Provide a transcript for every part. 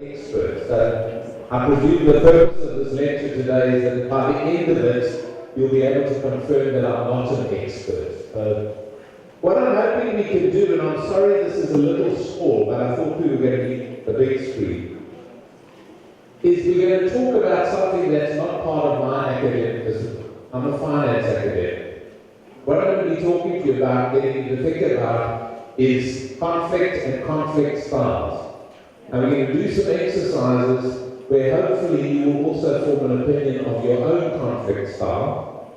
Experts. I presume the purpose of this lecture today is that by the end of it, you'll be able to confirm that I'm not an expert. What I'm hoping we can do, and I'm sorry this is a little small, but I thought we were going to be the big screen, is we're going to talk about something that's not part of my academic discipline. I'm a finance academic. What I'm going to be talking to you about, getting you to think about, is conflict and conflict styles. And we're going to do some exercises where hopefully you will also form an opinion of your own conflict style.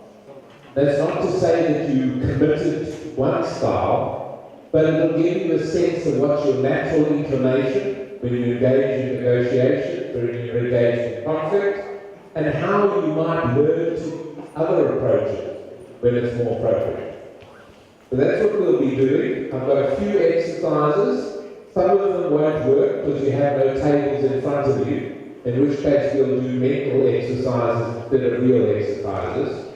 That's not to say that you committed one style, but it will give you a sense of what's your natural inclination when you engage in negotiation, when you engage in conflict, and how you might learn to other approaches when it's more appropriate. So that's what we'll be doing. I've got a few exercises. Some of them won't work because you have no tables in front of you, in which case we'll do mental exercises instead of real exercises.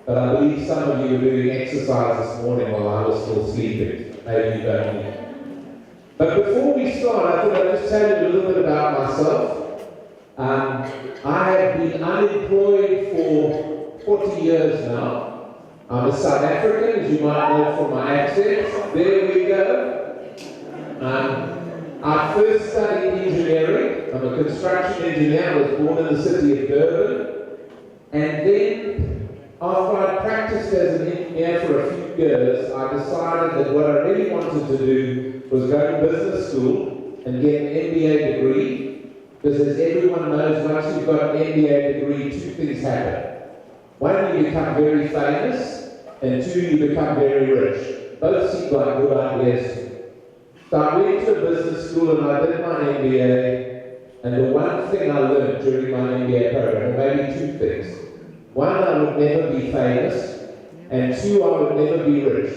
But I believe some of you were doing exercise this morning while I was still sleeping. Maybe you don't need it. But before we start, I thought I'd just tell you a little bit about myself. I have been unemployed for 40 years now. I'm a South African, as you might know from my accent. There we go. I first studied engineering. I'm a construction engineer. I was born in the city of Durban. And then, after I practiced as an engineer for a few years, I decided that what I really wanted to do was go to business school and get an MBA degree. Because as everyone knows, once you've got an MBA degree, two things happen. One, you become very famous, and two, you become very rich. Both seem like good ideas. So I went to a business school and I did my MBA, and the one thing I learned during my MBA program, or maybe two things. One, I would never be famous, and two, I would never be rich.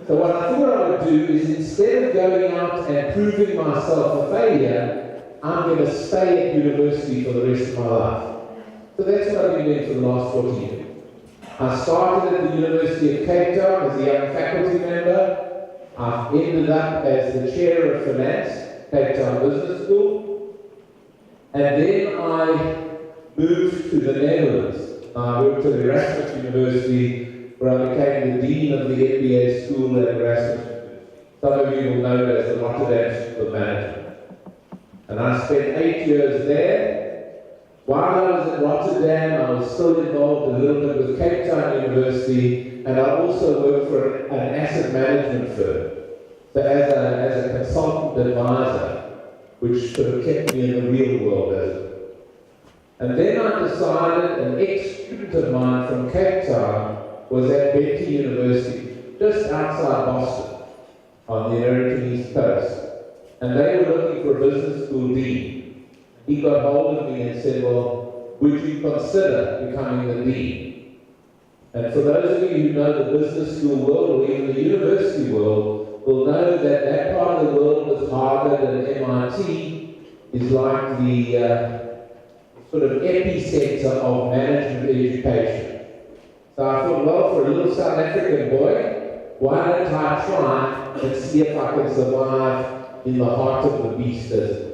So what I thought I would do is, instead of going out and proving myself a failure, I'm going to stay at university for the rest of my life. So that's what I've been doing for the last 40 years. I started at the University of Cape Town as a young faculty member. I've ended up as the chair of finance, Cape Town Business School, and then I moved to the Netherlands. I worked at Erasmus University, where I became the dean of the MBA school at Erasmus University. Some of you will know it as the Rotterdam School of Management. And I spent 8 years there. While I was at Rotterdam, I was still involved a little bit with Cape Town University, and I also worked for an asset management firm. So as a consultant advisor, which sort of kept me in the real world, as it were. And then I decided, an ex-student of mine from Cape Town was at Bentley University, just outside Boston, on the American East Coast. And they were looking for a business school dean. He got hold of me and said, well, would you consider becoming the dean? And for those of you who know the business school world, or even the university world, will know that that part of the world with Harvard and MIT is like the sort of epicenter of management education. So I thought, well, for a little South African boy, why don't I try and see if I can survive in the heart of the beast, as it were.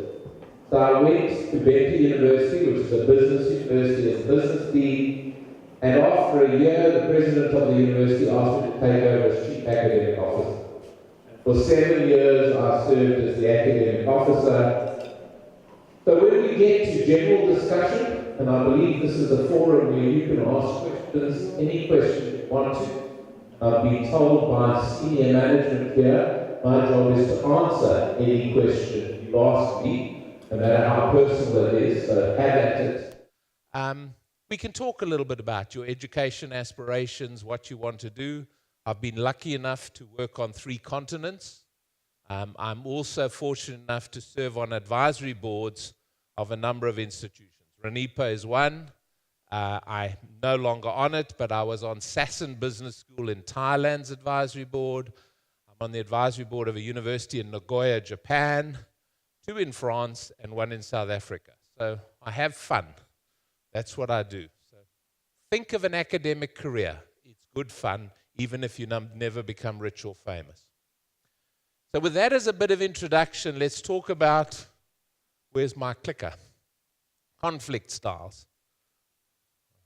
So I went to Bentley University, which is a business university, as business dean. And after a year, the president of the university asked me to take over as chief academic officer. For 7 years, I served as the academic officer. So when we get to general discussion, and I believe this is a forum where you can ask questions, any question you want to. I've been told by senior management here, my job is to answer any question you ask me, no matter how personal it is, so have at it. We can talk a little bit about your education aspirations, what you want to do. I've been lucky enough to work on 3 continents. I'm also fortunate enough to serve on advisory boards of a number of institutions. RANEPA is one. I'm no longer on it, but I was on Sasson Business School in Thailand's advisory board. I'm on the advisory board of a university in Nagoya, Japan, 2 in France, and 1 in South Africa. So I have fun. That's what I do. So think of an academic career. It's good fun, even if you never become rich or famous. So with that as a bit of introduction, let's talk about Where's my clicker? Conflict styles.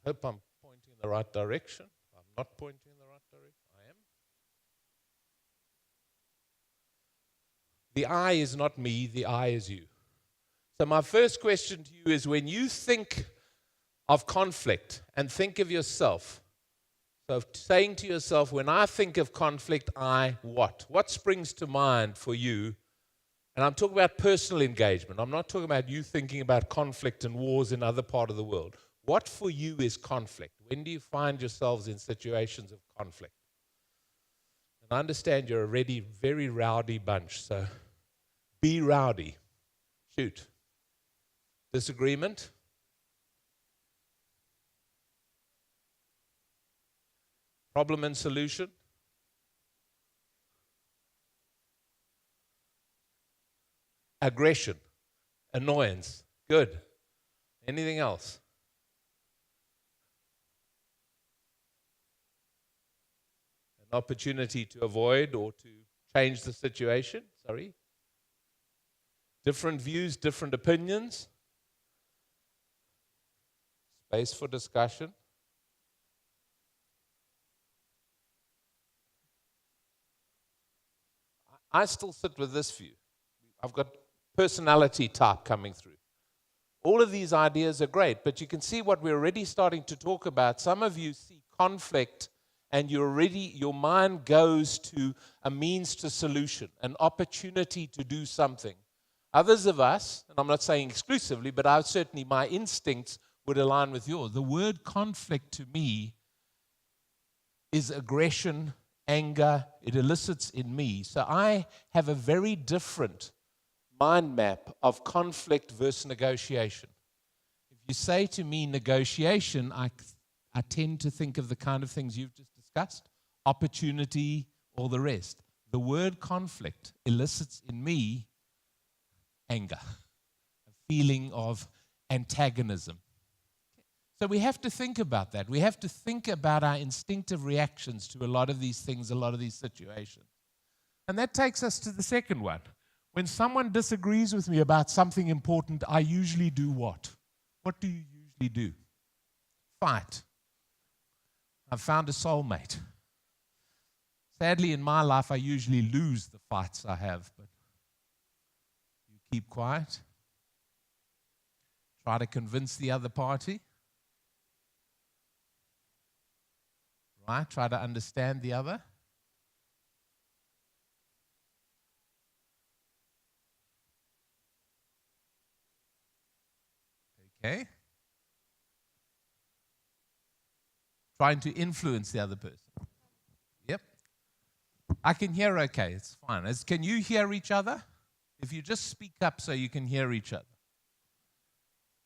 I hope I'm pointing in the right direction. I'm not pointing in the right direction. I am. The I is not me, the I is you. So my first question to you is, when you think of conflict and think of yourself, so saying to yourself, when I think of conflict, I what? What springs to mind for you? And I'm talking about personal engagement. I'm not talking about you thinking about conflict and wars in other part of the world. What for you is conflict? When do you find yourselves in situations of conflict? And I understand you're already a very rowdy bunch, so be rowdy. Shoot. Disagreement? Problem and solution? Aggression? Annoyance? Good. Anything else? An opportunity to avoid or to change the situation? Sorry. Different views, different opinions? Space for discussion? I still sit with this view. I've got personality type coming through. All of these ideas are great, but you can see what we're already starting to talk about. Some of you see conflict and your mind goes to a means to solution, an opportunity to do something. Others of us, and I'm not saying exclusively, but certainly my instincts would align with yours. The word conflict to me is aggression, anger. It elicits in me. So I have a very different mind map of conflict versus negotiation. If you say to me negotiation, I tend to think of the kind of things you've just discussed, opportunity, all the rest. The word conflict elicits in me anger, a feeling of antagonism. So we have to think about that. We have to think about our instinctive reactions to a lot of these things, a lot of these situations. And that takes us to the second one. When someone disagrees with me about something important, I usually do what? What do you usually do? Fight. I've found a soulmate. Sadly, in my life, I usually lose the fights I have, but you keep quiet. Try to convince the other party. Right? Try to understand the other. Okay. Trying to influence the other person. Yep. I can hear okay. It's fine. Can you hear each other? If you just speak up so you can hear each other.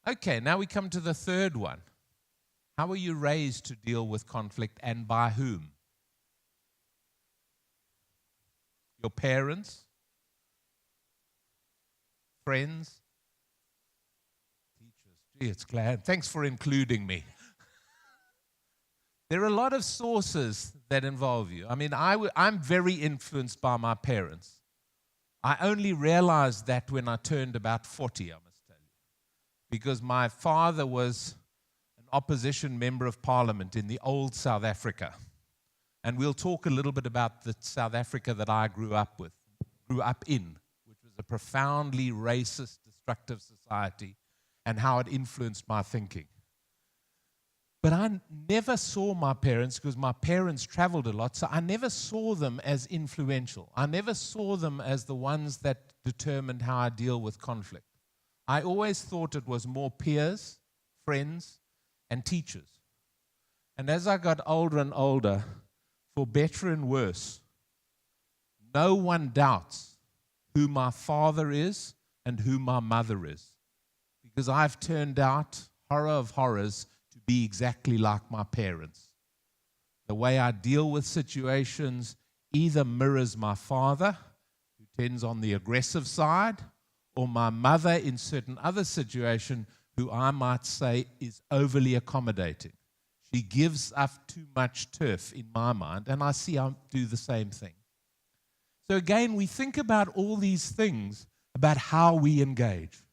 Okay, now we come to the third one. How were you raised to deal with conflict, and by whom? Your parents? Friends? Teachers? Gee, it's glad. Thanks for including me. There are a lot of sources that involve you. I mean, I'm very influenced by my parents. I only realized that when I turned about 40, I must tell you. Because my father was opposition member of parliament in the old South Africa. And we'll talk a little bit about the South Africa that I grew up in, which was a profoundly racist, destructive society, and how it influenced my thinking. But I never saw my parents, because my parents traveled a lot, so I never saw them as influential. I never saw them as the ones that determined how I deal with conflict. I always thought it was more peers, friends, and teachers. And as I got older and older, for better and worse, no one doubts who my father is and who my mother is. Because I've turned out, horror of horrors, to be exactly like my parents. The way I deal with situations either mirrors my father, who tends on the aggressive side, or my mother in certain other situation, who I might say is overly accommodating. She gives up too much turf in my mind, and I see I do the same thing. So again, we think about all these things, about how we engage.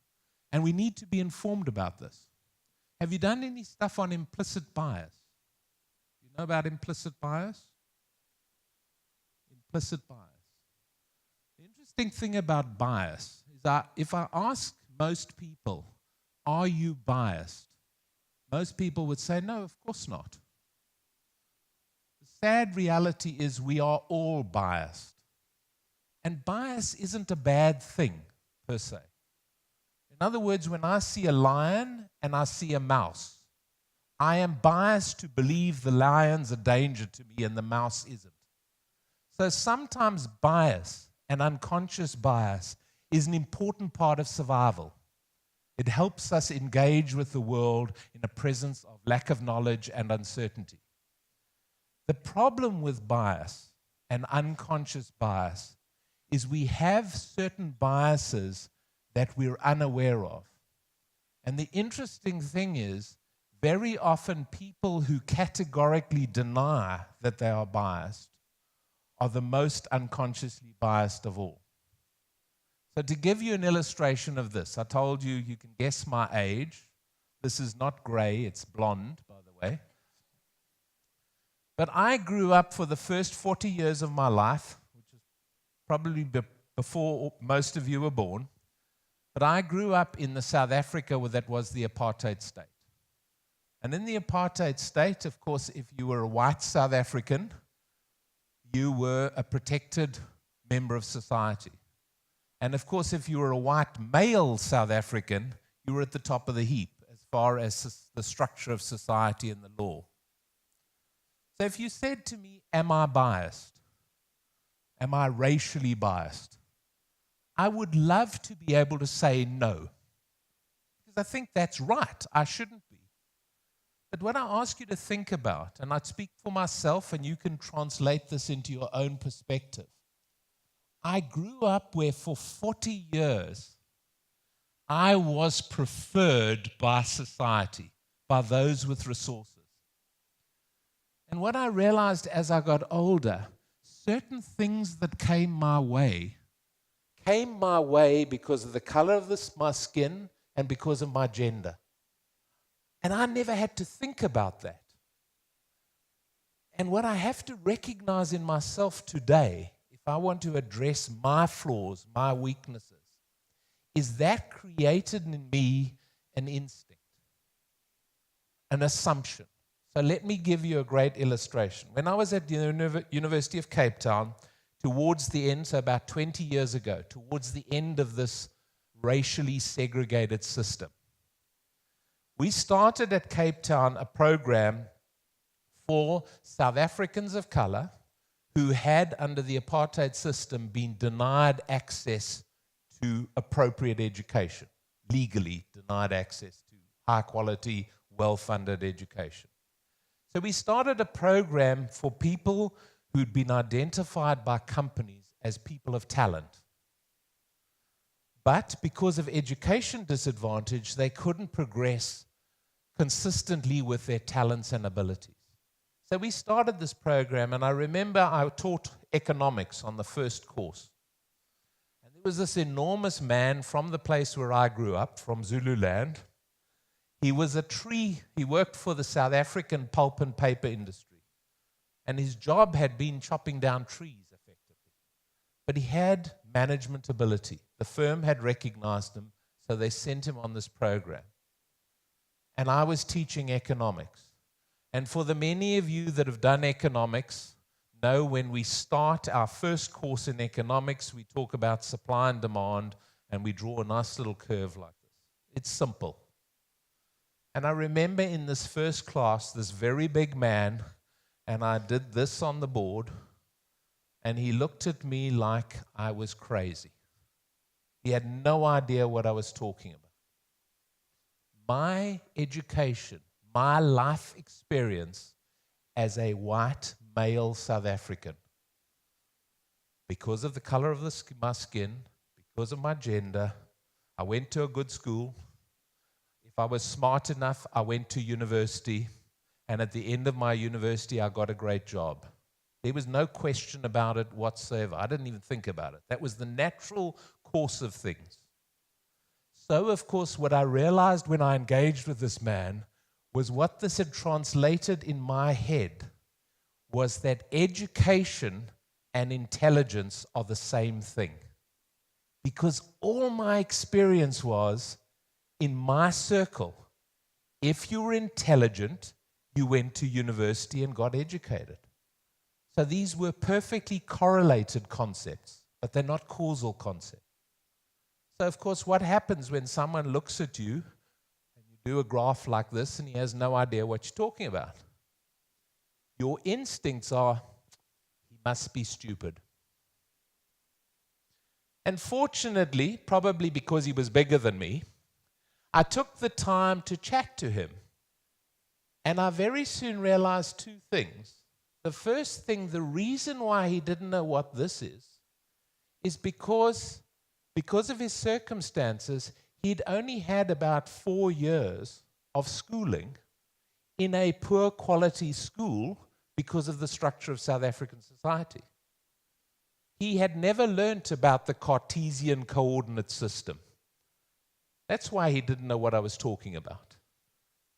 And we need to be informed about this. Have you done any stuff on implicit bias? You know about implicit bias? Implicit bias. The interesting thing about bias is that if I ask most people, are you biased? Most people would say, no, of course not. The sad reality is we are all biased. And bias isn't a bad thing, per se. In other words, when I see a lion and I see a mouse, I am biased to believe the lion's a danger to me and the mouse isn't. So sometimes bias and unconscious bias is an important part of survival. It helps us engage with the world in a presence of lack of knowledge and uncertainty. The problem with bias and unconscious bias is we have certain biases that we're unaware of. And the interesting thing is, very often people who categorically deny that they are biased are the most unconsciously biased of all. So to give you an illustration of this, I told you you can guess my age. This is not gray, it's blonde, by the way. But I grew up for the first 40 years of my life, which is probably before most of you were born. But I grew up in the South Africa that was the apartheid state. And in the apartheid state, of course, if you were a white South African, you were a protected member of society. And of course, if you were a white male South African, you were at the top of the heap as far as the structure of society and the law. So if you said to me, am I biased? Am I racially biased? I would love to be able to say no. Because I think that's right. I shouldn't be. But what I ask you to think about, and I speak for myself, and you can translate this into your own perspective. I grew up where for 40 years I was preferred by society, by those with resources. And what I realized as I got older, certain things that came my way because of the color of my skin and because of my gender. And I never had to think about that. And what I have to recognize in myself today, if I want to address my flaws, my weaknesses, is that created in me an instinct, an assumption. So let me give you a great illustration. When I was at the University of Cape Town, towards the end, so about 20 years ago, towards the end of this racially segregated system, we started at Cape Town a program for South Africans of color who had, under the apartheid system, been denied access to appropriate education, legally denied access to high-quality, well-funded education. So we started a program for people who'd been identified by companies as people of talent. But because of education disadvantage, they couldn't progress consistently with their talents and abilities. So we started this program, and I remember I taught economics on the first course. And there was this enormous man from the place where I grew up, from Zululand. He was a tree. He worked for the South African pulp and paper industry. And his job had been chopping down trees, effectively. But he had management ability. The firm had recognized him, so they sent him on this program. And I was teaching economics. And for the many of you that have done economics, know when we start our first course in economics, we talk about supply and demand, and we draw a nice little curve like this. It's simple. And I remember in this first class, this very big man, and I did this on the board, and he looked at me like I was crazy. He had no idea what I was talking about. My education, my life experience as a white male South African, because of the color of my skin, because of my gender, I went to a good school. If I was smart enough, I went to university. And at the end of my university, I got a great job. There was no question about it whatsoever. I didn't even think about it. That was the natural course of things. So, of course, what I realized when I engaged with this man was what this had translated in my head was that education and intelligence are the same thing. Because all my experience was, in my circle, if you were intelligent, you went to university and got educated. So these were perfectly correlated concepts, but they're not causal concepts. So, of course, what happens when someone looks at you and you do a graph like this and he has no idea what you're talking about? Your instincts are, he must be stupid. And fortunately, probably because he was bigger than me, I took the time to chat to him. And I very soon realized two things. The first thing, the reason why he didn't know what this is because of his circumstances, he'd only had about 4 years of schooling in a poor quality school because of the structure of South African society. He had never learnt about the Cartesian coordinate system. That's why he didn't know what I was talking about.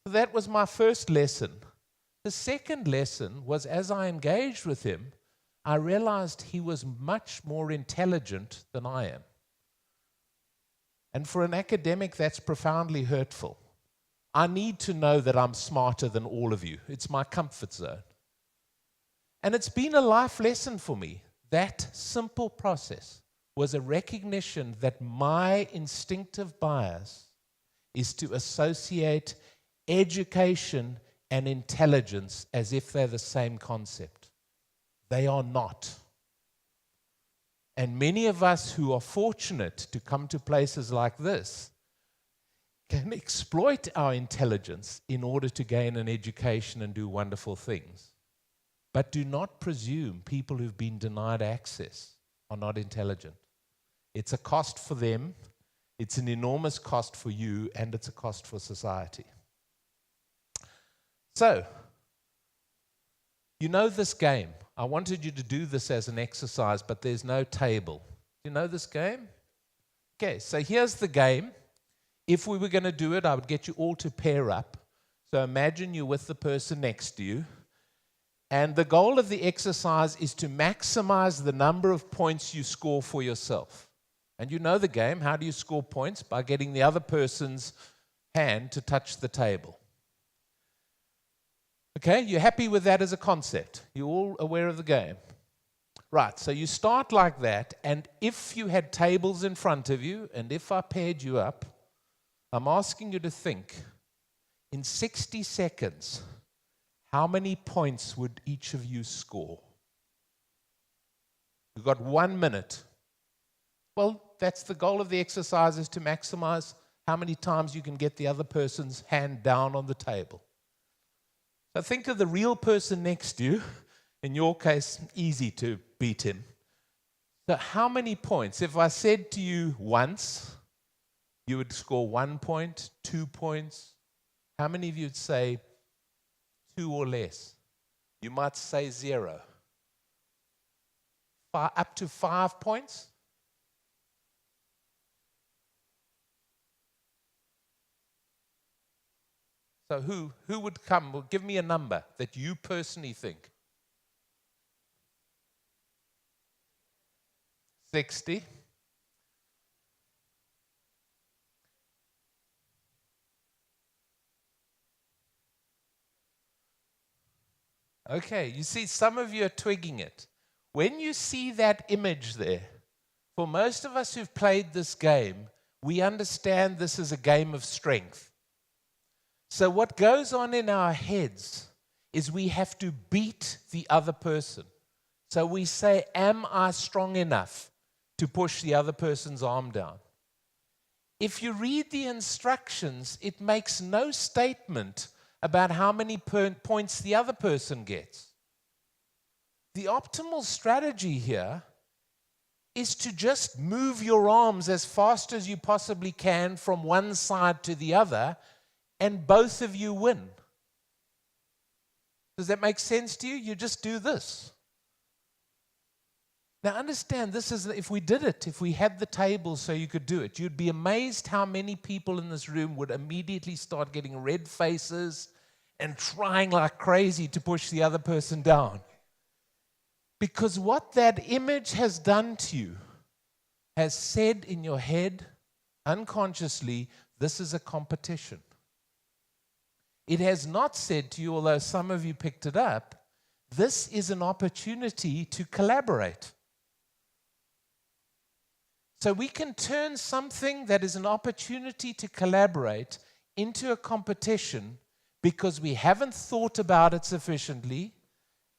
So that was my first lesson. The second lesson was, as I engaged with him, I realized he was much more intelligent than I am. And for an academic, that's profoundly hurtful. I need to know that I'm smarter than all of you. It's my comfort zone. And it's been a life lesson for me. That simple process was a recognition that my instinctive bias is to associate education and intelligence as if they're the same concept. They are not. And many of us who are fortunate to come to places like this can exploit our intelligence in order to gain an education and do wonderful things. But do not presume people who've been denied access are not intelligent. It's a cost for them, it's an enormous cost for you, and it's a cost for society. So, you know this game. I wanted you to do this as an exercise, but there's no table. You know this game? Okay, so here's the game. If we were going to do it, I would get you all to pair up. So imagine you're with the person next to you. And the goal of the exercise is to maximize the number of points you score for yourself. And you know the game. How do you score points? By getting the other person's hand to touch the table. Okay, you're happy with that as a concept? You're all aware of the game? Right, so you start like that, and if you had tables in front of you, and if I paired you up, I'm asking you to think, in 60 seconds, how many points would each of you score? You've got 1 minute. Well, that's the goal of the exercise, is to maximize how many times you can get the other person's hand down on the table. So think of the real person next to you. In your case, easy to beat him. So how many points? If I said to you once, you would score 1 point, 2 points. How many of you would say 2 or less? You might say 0. Up to 5 points? So who would come? Well, give me a number that you personally think. 60. Okay, you see, some of you are twigging it. When you see that image there, for most of us who've played this game, we understand this is a game of strength. So what goes on in our heads is we have to beat the other person. So we say, am I strong enough to push the other person's arm down? If you read the instructions, it makes no statement about how many points the other person gets. The optimal strategy here is to just move your arms as fast as you possibly can from one side to the other, and both of you win. Does that make sense to you? You just do this. Now understand, this is, if we did it, if we had the table so you could do it, you'd be amazed how many people in this room would immediately start getting red faces and trying like crazy to push the other person down. Because what that image has done to you has said in your head, unconsciously, this is a competition. It has not said to you, although some of you picked it up, this is an opportunity to collaborate. So we can turn something that is an opportunity to collaborate into a competition because we haven't thought about it sufficiently,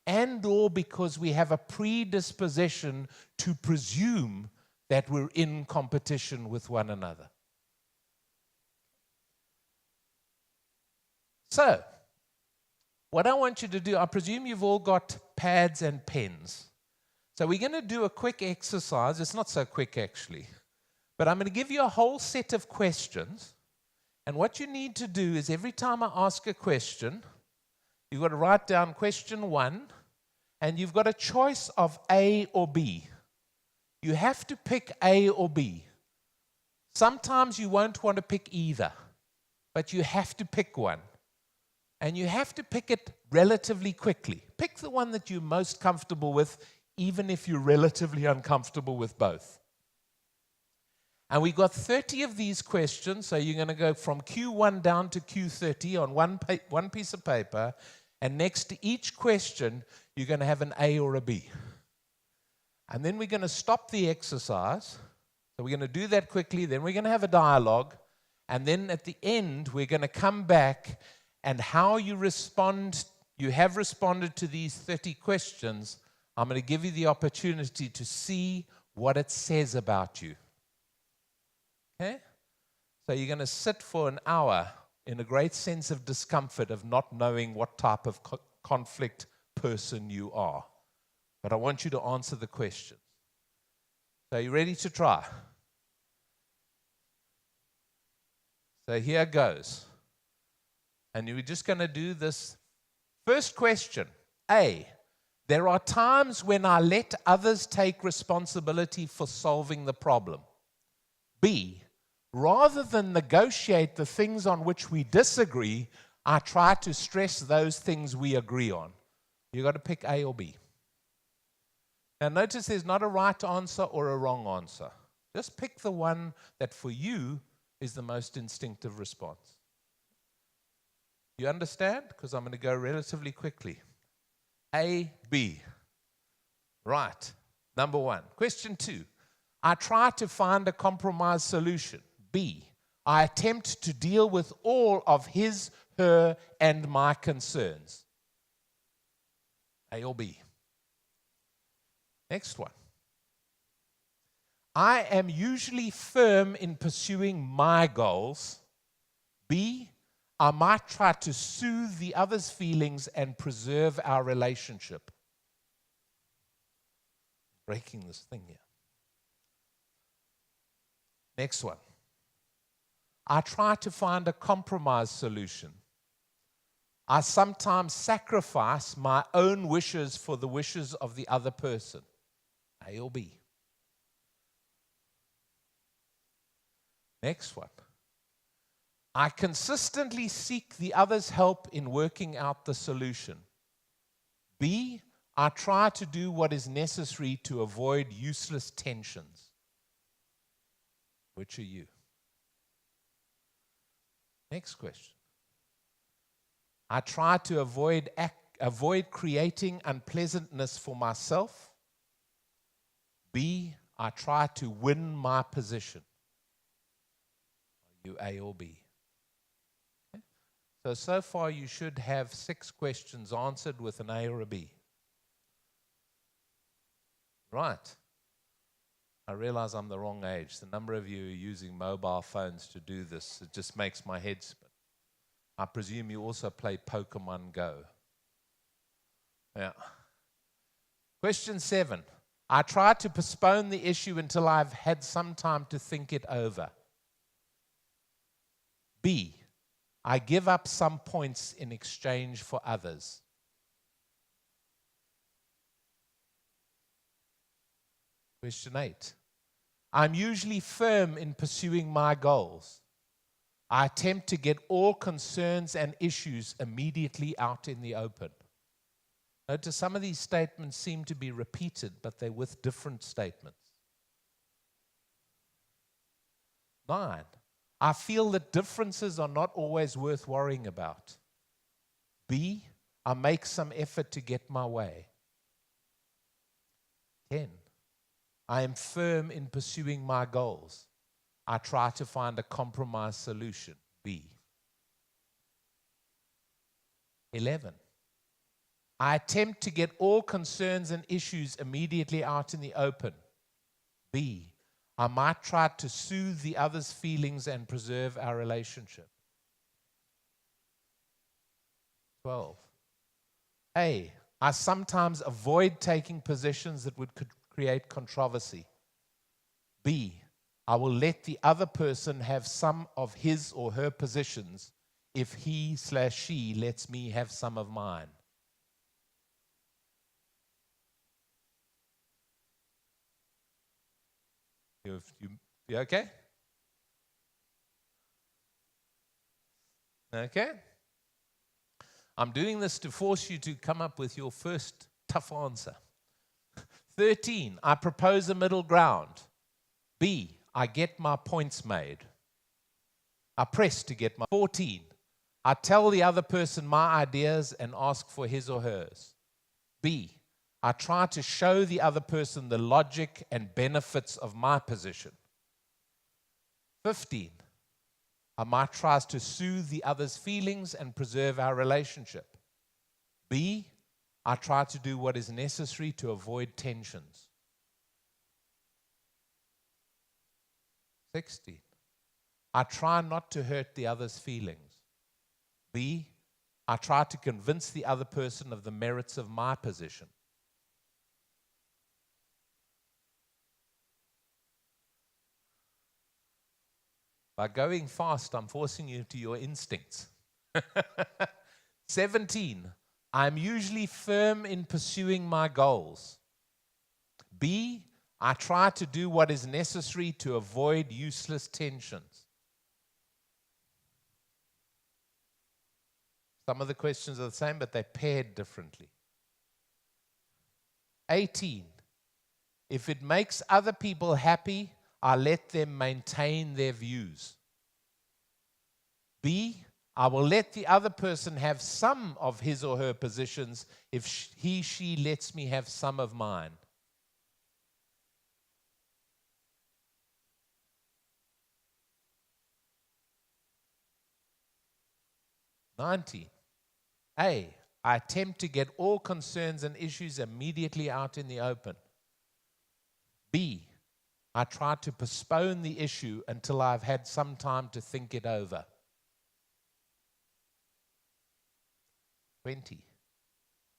and or because we have a predisposition to presume that we're in competition with one another. So, what I want you to do, I presume you've all got pads and pens. So we're going to do a quick exercise. It's not so quick, actually. But I'm going to give you a whole set of questions. And what you need to do is every time I ask a question, you've got to write down question 1, and you've got a choice of A or B. You have to pick A or B. Sometimes you won't want to pick either, but you have to pick one. And you have to pick it relatively quickly. Pick the one that you're most comfortable with, even if you're relatively uncomfortable with both. And we've got 30 of these questions, so you're going to go from Q1 down to Q30 on one piece of paper, and next to each question, you're going to have an A or a B. And then we're going to stop the exercise. So we're going to do that quickly, then we're going to have a dialogue, and then at the end, we're going to come back, and how you respond, you have responded to these 30 questions, I'm going to give you the opportunity to see what it says about you. Okay? So you're going to sit for an hour in a great sense of discomfort of not knowing what type of conflict person you are. But I want you to answer the questions. So are you ready to try? So here goes. And you're just going to do this. First question, A. There are times when I let others take responsibility for solving the problem. B. Rather than negotiate the things on which we disagree, I try to stress those things we agree on. You've got to pick A or B. Now notice there's not a right answer or a wrong answer. Just pick the one that for you is the most instinctive response. You understand? Because I'm going to go relatively quickly. A, B. Right. Number 1. Question 2. I try to find a compromise solution. B. I attempt to deal with all of his, her, and my concerns. A or B. Next one. I am usually firm in pursuing my goals. B. I might try to soothe the other's feelings and preserve our relationship. Breaking this thing here. Next one. I try to find a compromise solution. I sometimes sacrifice my own wishes for the wishes of the other person. A or B. Next one. I consistently seek the other's help in working out the solution. B. I try to do what is necessary to avoid useless tensions. Which are you? Next question. I try to avoid creating unpleasantness for myself. B. I try to win my position. Are you A or B? So far you should have 6 questions answered with an A or a B. Right. I realize I'm the wrong age. The number of you are using mobile phones to do this. It just makes my head spin. I presume you also play Pokemon Go. Yeah. Question 7. I try to postpone the issue until I've had some time to think it over. B. I give up some points in exchange for others. Question 8. I'm usually firm in pursuing my goals. I attempt to get all concerns and issues immediately out in the open. Notice some of these statements seem to be repeated, but they're with different statements. 9. I feel that differences are not always worth worrying about. B. I make some effort to get my way. 10. I am firm in pursuing my goals. I try to find a compromise solution. B. 11. I attempt to get all concerns and issues immediately out in the open. B. I might try to soothe the other's feelings and preserve our relationship. 12. A. I sometimes avoid taking positions that would create controversy. B. I will let the other person have some of his or her positions if he/she lets me have some of mine. You okay? Okay? I'm doing this to force you to come up with your first tough answer. 13, I propose a middle ground. B, I get my points made. I press to get my 14, I tell the other person my ideas and ask for his or hers. B, I try to show the other person the logic and benefits of my position. 15, I might try to soothe the other's feelings and preserve our relationship. B, I try to do what is necessary to avoid tensions. 16, I try not to hurt the other's feelings. B, I try to convince the other person of the merits of my position. By going fast, I'm forcing you to your instincts. 17, I'm usually firm in pursuing my goals. B, I try to do what is necessary to avoid useless tensions. Some of the questions are the same, but they're paired differently. 18, if it makes other people happy, I let them maintain their views. B, I will let the other person have some of his or her positions if she lets me have some of mine. A, I attempt to get all concerns and issues immediately out in the open. B, I try to postpone the issue until I've had some time to think it over. 20,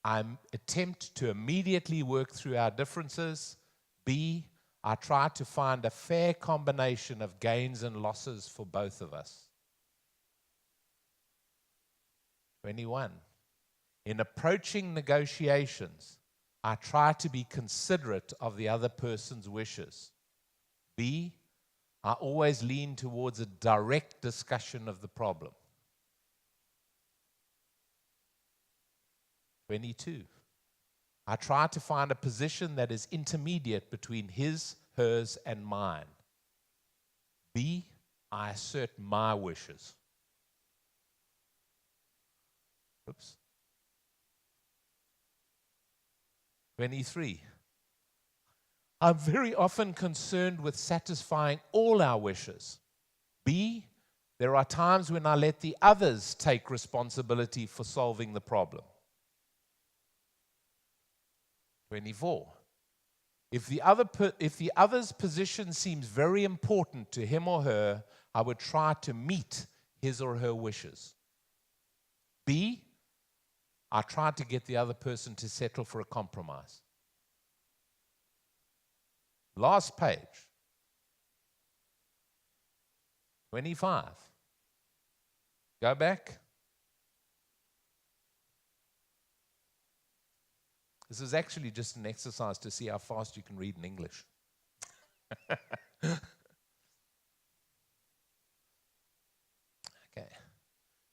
I attempt to immediately work through our differences. B, I try to find a fair combination of gains and losses for both of us. 21, in approaching negotiations, I try to be considerate of the other person's wishes. B, I always lean towards a direct discussion of the problem. 22, I try to find a position that is intermediate between his, hers, and mine. B, I assert my wishes. Oops. 23, I'm very often concerned with satisfying all our wishes. B, there are times when I let the others take responsibility for solving the problem. 24, if the other's position seems very important to him or her, I would try to meet his or her wishes. B, I try to get the other person to settle for a compromise. Last page. 25. Go back. This is actually just an exercise to see how fast you can read in English. Okay.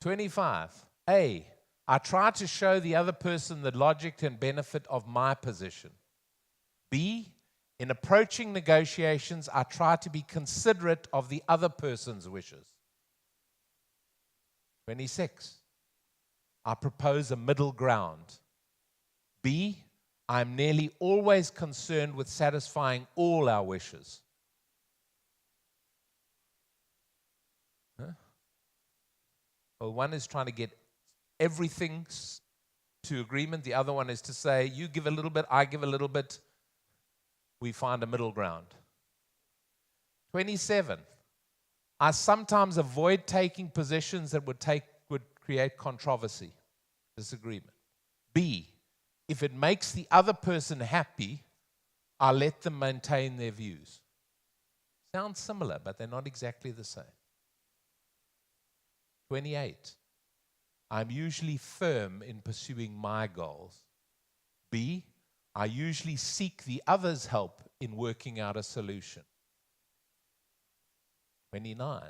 25. A, I try to show the other person the logic and benefit of my position. B, in approaching negotiations, I try to be considerate of the other person's wishes. 26. I propose a middle ground. B, I'm nearly always concerned with satisfying all our wishes. Huh? Well, one is trying to get everything to agreement. The other one is to say, you give a little bit, I give a little bit. We find a middle ground. 27. I sometimes avoid taking positions that would create controversy, disagreement. B, if it makes the other person happy, I let them maintain their views. Sounds similar, but they're not exactly the same. 28. I'm usually firm in pursuing my goals. B, I usually seek the other's help in working out a solution. 29.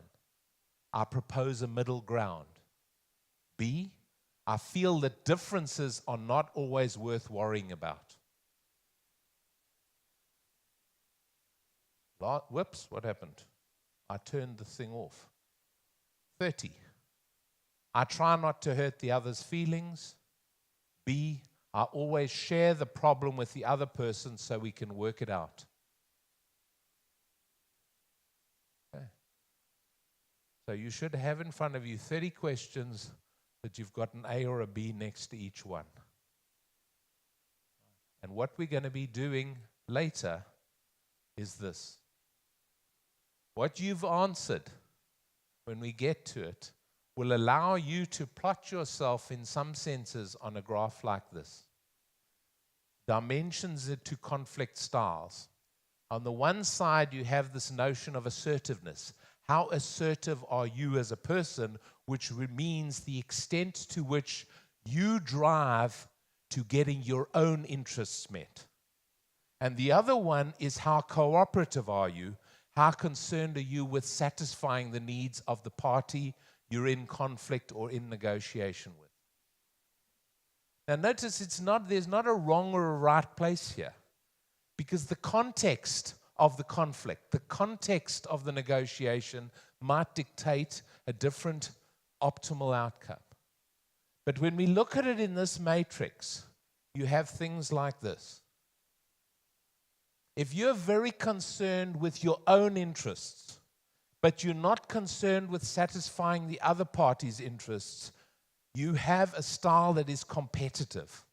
I propose a middle ground. B, I feel that differences are not always worth worrying about. Whoops, what happened? I turned the thing off. 30. I try not to hurt the other's feelings. B, I always share the problem with the other person so we can work it out. Okay. So you should have in front of you 30 questions that you've got an A or a B next to each one. And what we're going to be doing later is this. What you've answered, when we get to it, will allow you to plot yourself in some senses on a graph like this. Dimensions it to conflict styles. On the one side, you have this notion of assertiveness. How assertive are you as a person, which means the extent to which you drive to getting your own interests met. And the other one is how cooperative are you? How concerned are you with satisfying the needs of the party you're in conflict or in negotiation with? Now notice there's not a wrong or a right place here, because the context of the conflict, the context of the negotiation might dictate a different optimal outcome. But when we look at it in this matrix, you have things like this. If you're very concerned with your own interests, but you're not concerned with satisfying the other party's interests, you have a style that is competitive.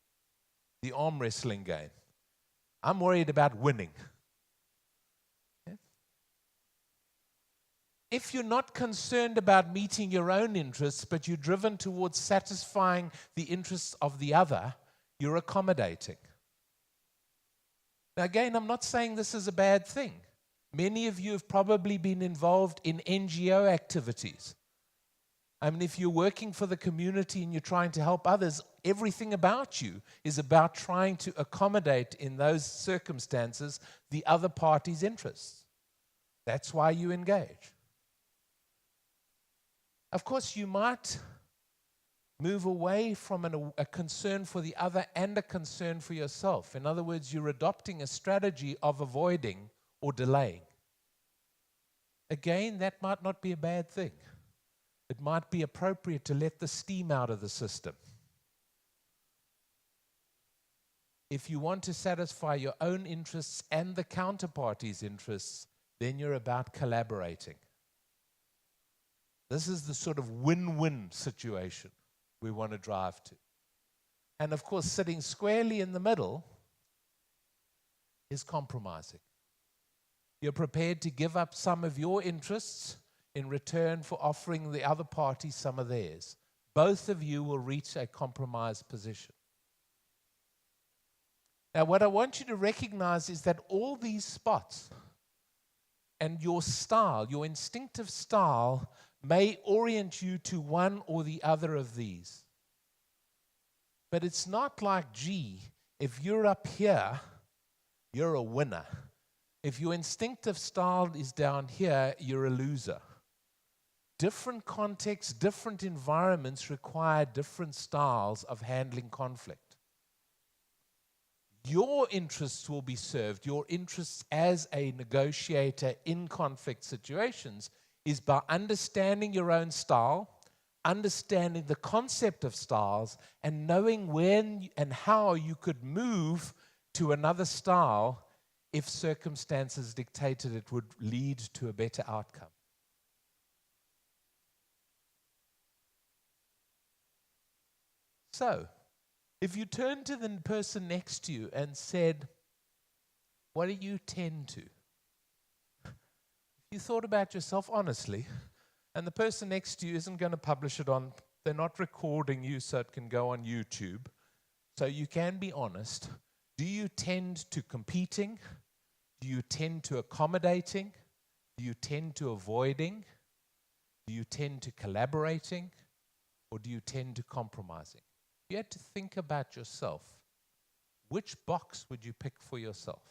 The arm wrestling game. I'm worried about winning. Okay? If you're not concerned about meeting your own interests, but you're driven towards satisfying the interests of the other, you're accommodating. Now again, I'm not saying this is a bad thing. Many of you have probably been involved in NGO activities. I mean, if you're working for the community and you're trying to help others, everything about you is about trying to accommodate in those circumstances the other party's interests. That's why you engage. Of course, you might move away from a concern for the other and a concern for yourself. In other words, you're adopting a strategy of avoiding or delaying. Again, that might not be a bad thing. It might be appropriate to let the steam out of the system. If you want to satisfy your own interests and the counterparty's interests, then you're about collaborating. This is the sort of win-win situation we want to drive to. And of course, sitting squarely in the middle is compromising. You're prepared to give up some of your interests in return for offering the other party some of theirs. Both of you will reach a compromised position. Now, what I want you to recognize is that all these spots and your style, your instinctive style, may orient you to one or the other of these. But it's not like, gee, if you're up here, you're a winner. If your instinctive style is down here, you're a loser. Different contexts, different environments require different styles of handling conflict. Your interests will be served, your interests as a negotiator in conflict situations is by understanding your own style, understanding the concept of styles, and knowing when and how you could move to another style if circumstances dictated it would lead to a better outcome. So, if you turn to the person next to you and said, what do you tend to? If you thought about yourself honestly, and the person next to you isn't going to publish it on, they're not recording you so it can go on YouTube, so you can be honest. Do you tend to competing? Do you tend to accommodating? Do you tend to avoiding? Do you tend to collaborating? Or do you tend to compromising? If you had to think about yourself, which box would you pick for yourself?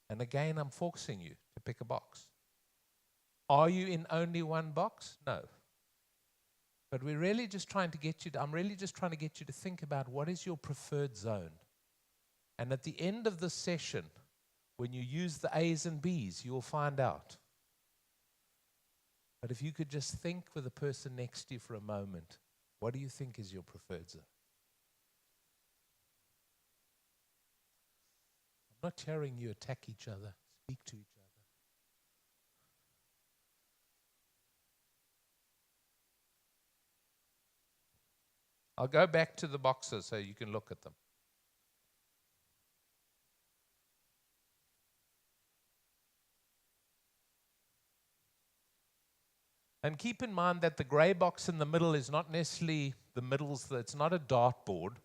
And again, I'm forcing you to pick a box. Are you in only one box? No. But we're really just trying to get you to, I'm really just trying to get you to think about what is your preferred zone. And at the end of this session, when you use the A's and B's, you'll find out. But if you could just think with the person next to you for a moment, what do you think is your preferred zone? I'm not hearing you attack each other, speak to each other. I'll go back to the boxes so you can look at them. And keep in mind that the gray box in the middle is not necessarily the middle's, it's not a dartboard.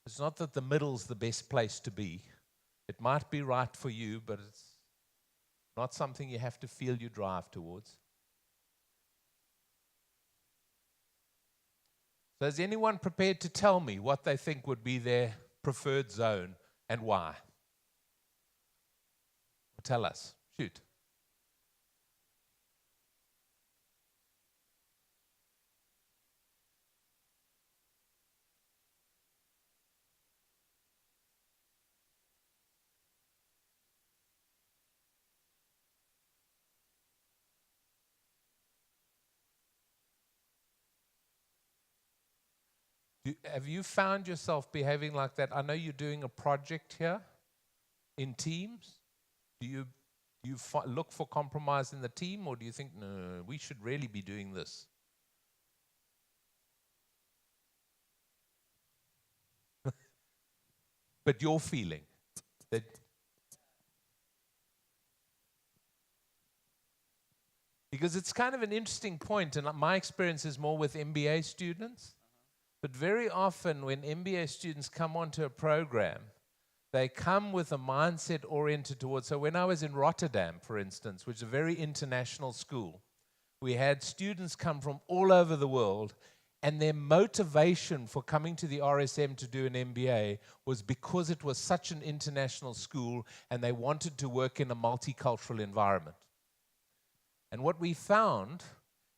It's not that the middle's the best place to be. It might be right for you, but it's not something you have to feel you drive towards. So is anyone prepared to tell me what they think would be their preferred zone and why? Tell us. Shoot. Have you found yourself behaving like that? I know you're doing a project here in teams. Do you look for compromise in the team, or do you think, no, we should really be doing this? But your feeling that because it's kind of an interesting point, and my experience is more with MBA students. But very often when MBA students come onto a program, they come with a mindset oriented towards, so when I was in Rotterdam, for instance, which is a very international school, we had students come from all over the world, and their motivation for coming to the RSM to do an MBA was because it was such an international school, and they wanted to work in a multicultural environment. And what we found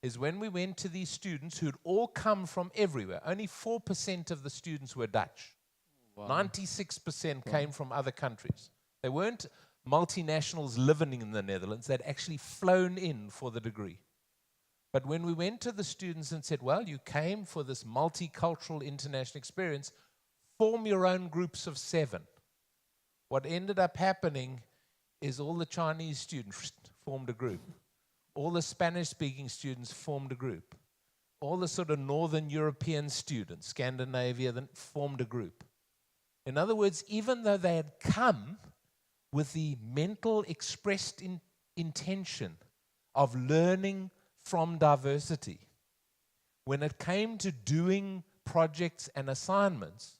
is when we went to these students who'd all come from everywhere, only 4% of the students were Dutch. Wow. 96% came from other countries. They weren't multinationals living in the Netherlands. They'd actually flown in for the degree. But when we went to the students and said, well, you came for this multicultural international experience, form your own groups of 7. What ended up happening is all the Chinese students formed a group. All the Spanish-speaking students formed a group. All the sort of Northern European students, Scandinavia, then formed a group. In other words, even though they had come with the mental expressed intention of learning from diversity, when it came to doing projects and assignments,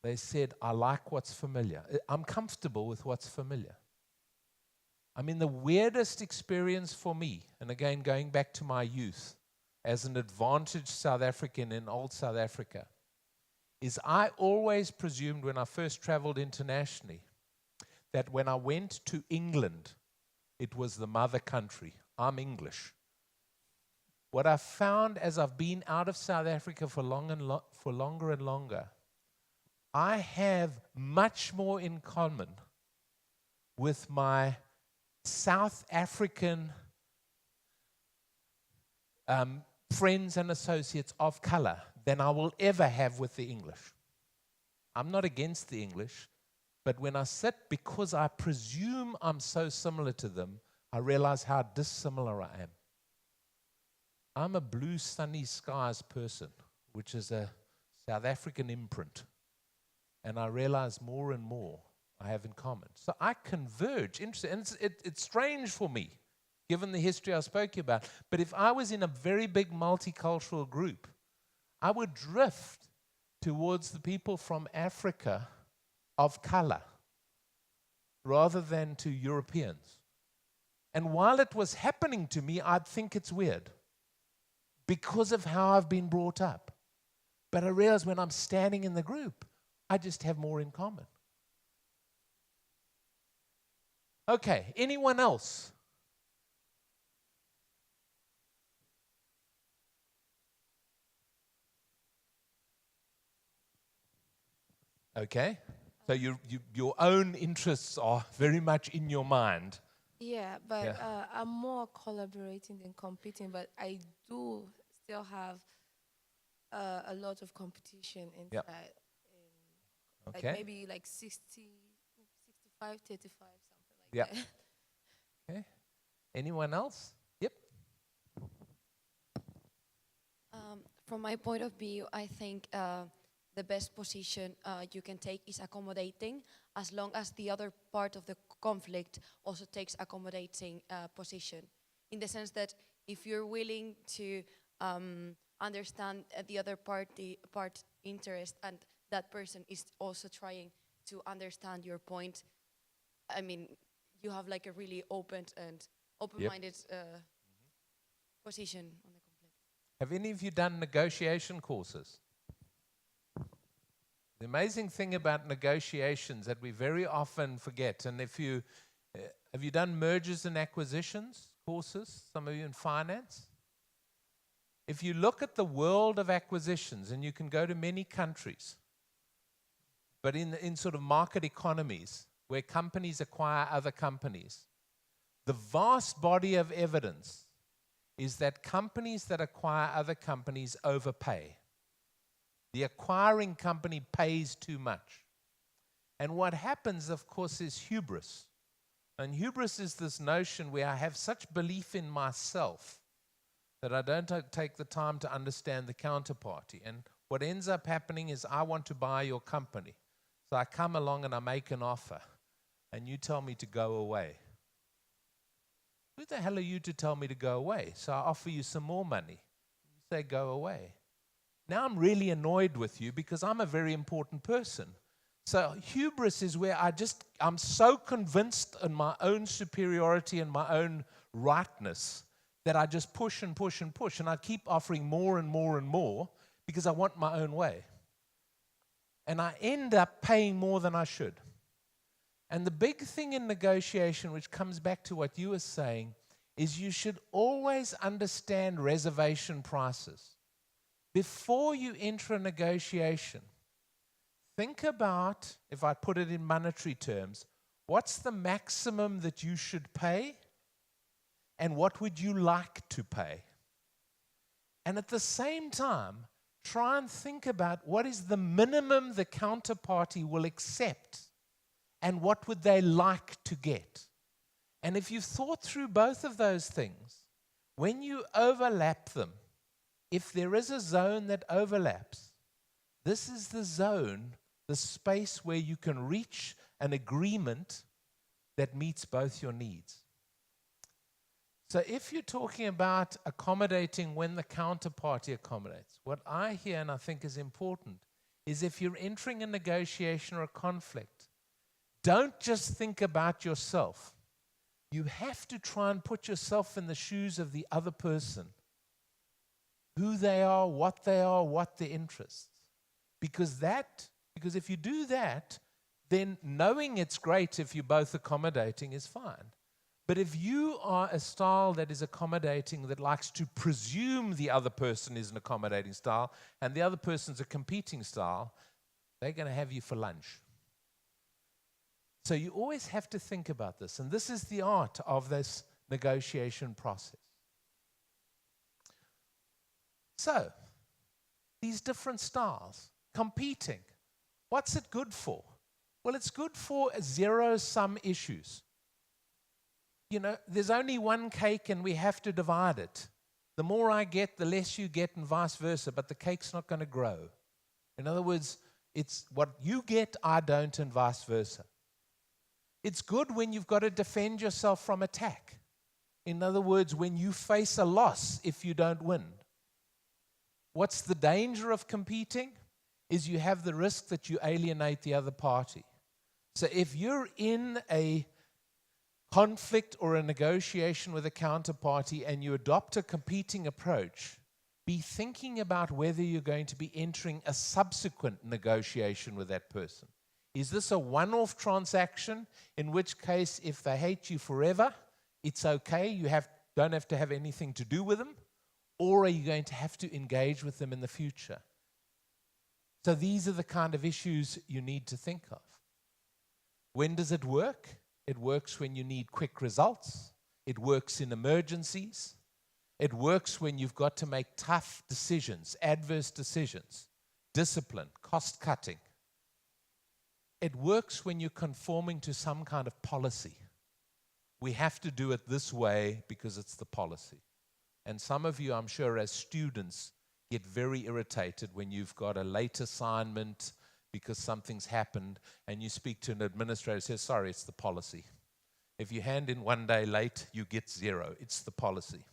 they said, I like what's familiar. I'm comfortable with what's familiar. I mean, the weirdest experience for me, and again, going back to my youth, as an advantaged South African in old South Africa, is I always presumed when I first traveled internationally that when I went to England, it was the mother country. I'm English. What I've found as I've been out of South Africa for longer and longer, I have much more in common with my South African friends and associates of color than I will ever have with the English. I'm not against the English, but when I sit, because I presume I'm so similar to them, I realize how dissimilar I am. I'm a blue sunny skies person, which is a South African imprint. And I realize more and more I have in common. So I converge. Interesting. And it's strange for me, given the history I spoke to you about. But if I was in a very big multicultural group, I would drift towards the people from Africa of color rather than to Europeans. And while it was happening to me, I'd think it's weird because of how I've been brought up. But I realize when I'm standing in the group, I just have more in common. Okay, anyone else? Okay, so your own interests are very much in your mind. Yeah, but I'm more collaborating than competing, but I do still have a lot of competition inside. Okay. Like maybe like 60, 65, 35, something like that. Okay. Anyone else? Yep. From my point of view, I think the best position you can take is accommodating, as long as the other part of the conflict also takes accommodating position. In the sense that if you're willing to understand the other part interest, and that person is also trying to understand your point, I mean, you have like a really open and open-minded position on the conflict. Have any of you done negotiation courses? The amazing thing about negotiations that we very often forget, and if you have you done mergers and acquisitions courses, some of you in finance? If you look at the world of acquisitions, and you can go to many countries, but in sort of market economies where companies acquire other companies, the vast body of evidence is that companies that acquire other companies overpay. The acquiring company pays too much. And what happens, of course, is hubris. And hubris is this notion where I have such belief in myself that I don't take the time to understand the counterparty. And what ends up happening is I want to buy your company. So I come along and I make an offer, and you tell me to go away. Who the hell are you to tell me to go away? So I offer you some more money. You say, go away. Now I'm really annoyed with you because I'm a very important person. So hubris is where I'm so convinced in my own superiority and my own rightness that I just push and push and push, and I keep offering more and more and more because I want my own way. And I end up paying more than I should. And the big thing in negotiation, which comes back to what you were saying, is you should always understand reservation prices. Before you enter a negotiation, think about, if I put it in monetary terms, what's the maximum that you should pay, and what would you like to pay? And at the same time, try and think about what is the minimum the counterparty will accept, and what would they like to get. And if you've thought through both of those things, when you overlap them, if there is a zone that overlaps, this is the zone, the space where you can reach an agreement that meets both your needs. So if you're talking about accommodating when the counterparty accommodates, what I hear and I think is important is if you're entering a negotiation or a conflict, don't just think about yourself. You have to try and put yourself in the shoes of the other person. Who they are, what their interests. Because if you do that, then knowing it's great if you're both accommodating is fine. But if you are a style that is accommodating, that likes to presume the other person is an accommodating style, and the other person's a competing style, they're going to have you for lunch. So you always have to think about this, and this is the art of this negotiation process. So, these different styles, competing, what's it good for? Well, it's good for zero-sum issues. You know, there's only one cake and we have to divide it. The more I get, the less you get, and vice versa, but the cake's not going to grow. In other words, it's what you get, I don't, and vice versa. It's good when you've got to defend yourself from attack. In other words, when you face a loss if you don't win. What's the danger of competing? Is you have the risk that you alienate the other party. So if you're in a conflict or a negotiation with a counterparty and you adopt a competing approach, be thinking about whether you're going to be entering a subsequent negotiation with that person. Is this a one-off transaction, in which case if they hate you forever, it's okay, you don't have to have anything to do with them, or are you going to have to engage with them in the future? So these are the kind of issues you need to think of. When does it work? It works when you need quick results. It works in emergencies. It works when you've got to make tough decisions, adverse decisions, discipline, cost cutting. It works when you're conforming to some kind of policy. We have to do it this way because it's the policy. And some of you, I'm sure, as students, get very irritated when you've got a late assignment because something's happened, and you speak to an administrator who says, sorry, it's the policy. If you hand in 1 day late, you get 0. It's the policy.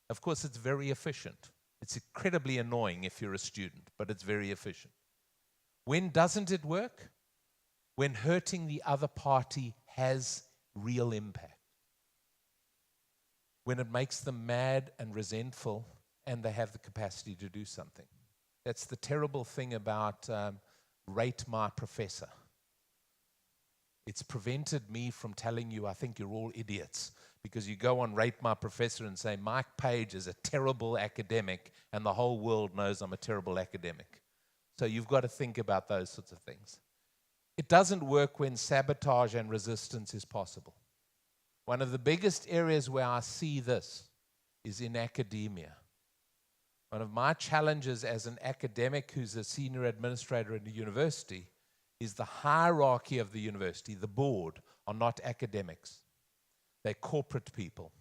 Of course, it's very efficient. It's incredibly annoying if you're a student, but it's very efficient. When doesn't it work? When hurting the other party has real impact. When it makes them mad and resentful and they have the capacity to do something. That's the terrible thing about rate my professor. It's prevented me from telling you I think you're all idiots, because you go on Rate My Professor and say Mike Page is a terrible academic and the whole world knows I'm a terrible academic. So you've got to think about those sorts of things. It doesn't work when sabotage and resistance is possible. One of the biggest areas where I see this is in academia. One of my challenges as an academic who's a senior administrator at a university is the hierarchy of the university. The board are not academics. They're corporate people.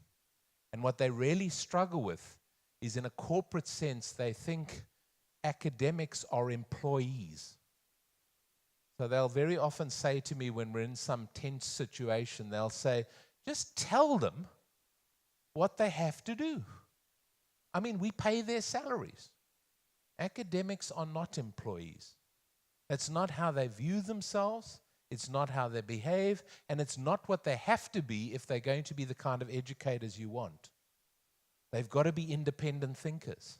And what they really struggle with is, in a corporate sense, they think academics are employees. So they'll very often say to me when we're in some tense situation, they'll say, just tell them what they have to do. I mean, we pay their salaries. Academics are not employees. That's not how they view themselves. It's not how they behave. And it's not what they have to be if they're going to be the kind of educators you want. They've got to be independent thinkers.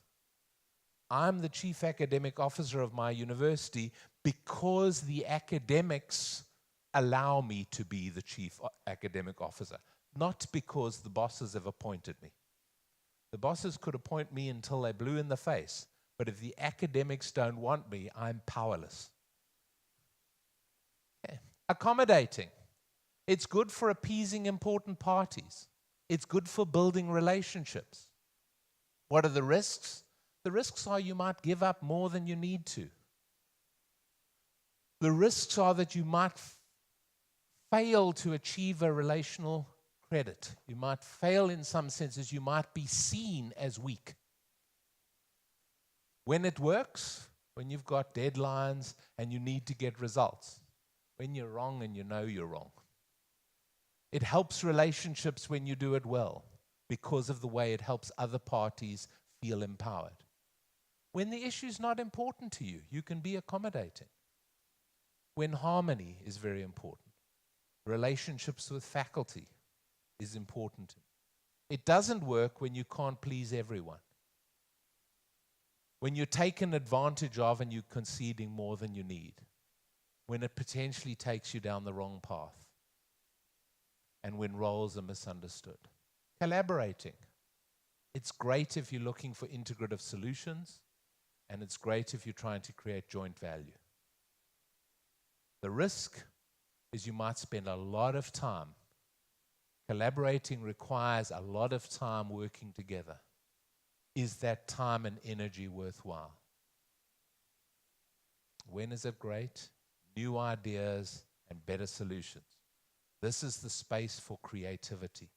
I'm the chief academic officer of my university because the academics allow me to be the chief academic officer, not because the bosses have appointed me. The bosses could appoint me until they blew in the face, but if the academics don't want me, I'm powerless. Okay. Accommodating. It's good for appeasing important parties. It's good for building relationships. What are the risks? The risks are you might give up more than you need to. The risks are that you might fail to achieve a relational credit. You might fail in some senses. You might be seen as weak. When it works, when you've got deadlines and you need to get results. When you're wrong and you know you're wrong. It helps relationships when you do it well because of the way it helps other parties feel empowered. When the issue's not important to you, you can be accommodating. When harmony is very important. Relationships with faculty is important. It doesn't work when you can't please everyone. When you're taken advantage of and you're conceding more than you need. when it potentially takes you down the wrong path, and when roles are misunderstood. Collaborating. It's great if you're looking for integrative solutions, and it's great if you're trying to create joint value. The risk is you might spend a lot of time. Collaborating requires a lot of time working together. Is that time and energy worthwhile? When is it great? New ideas and better solutions. This is the space for creativity.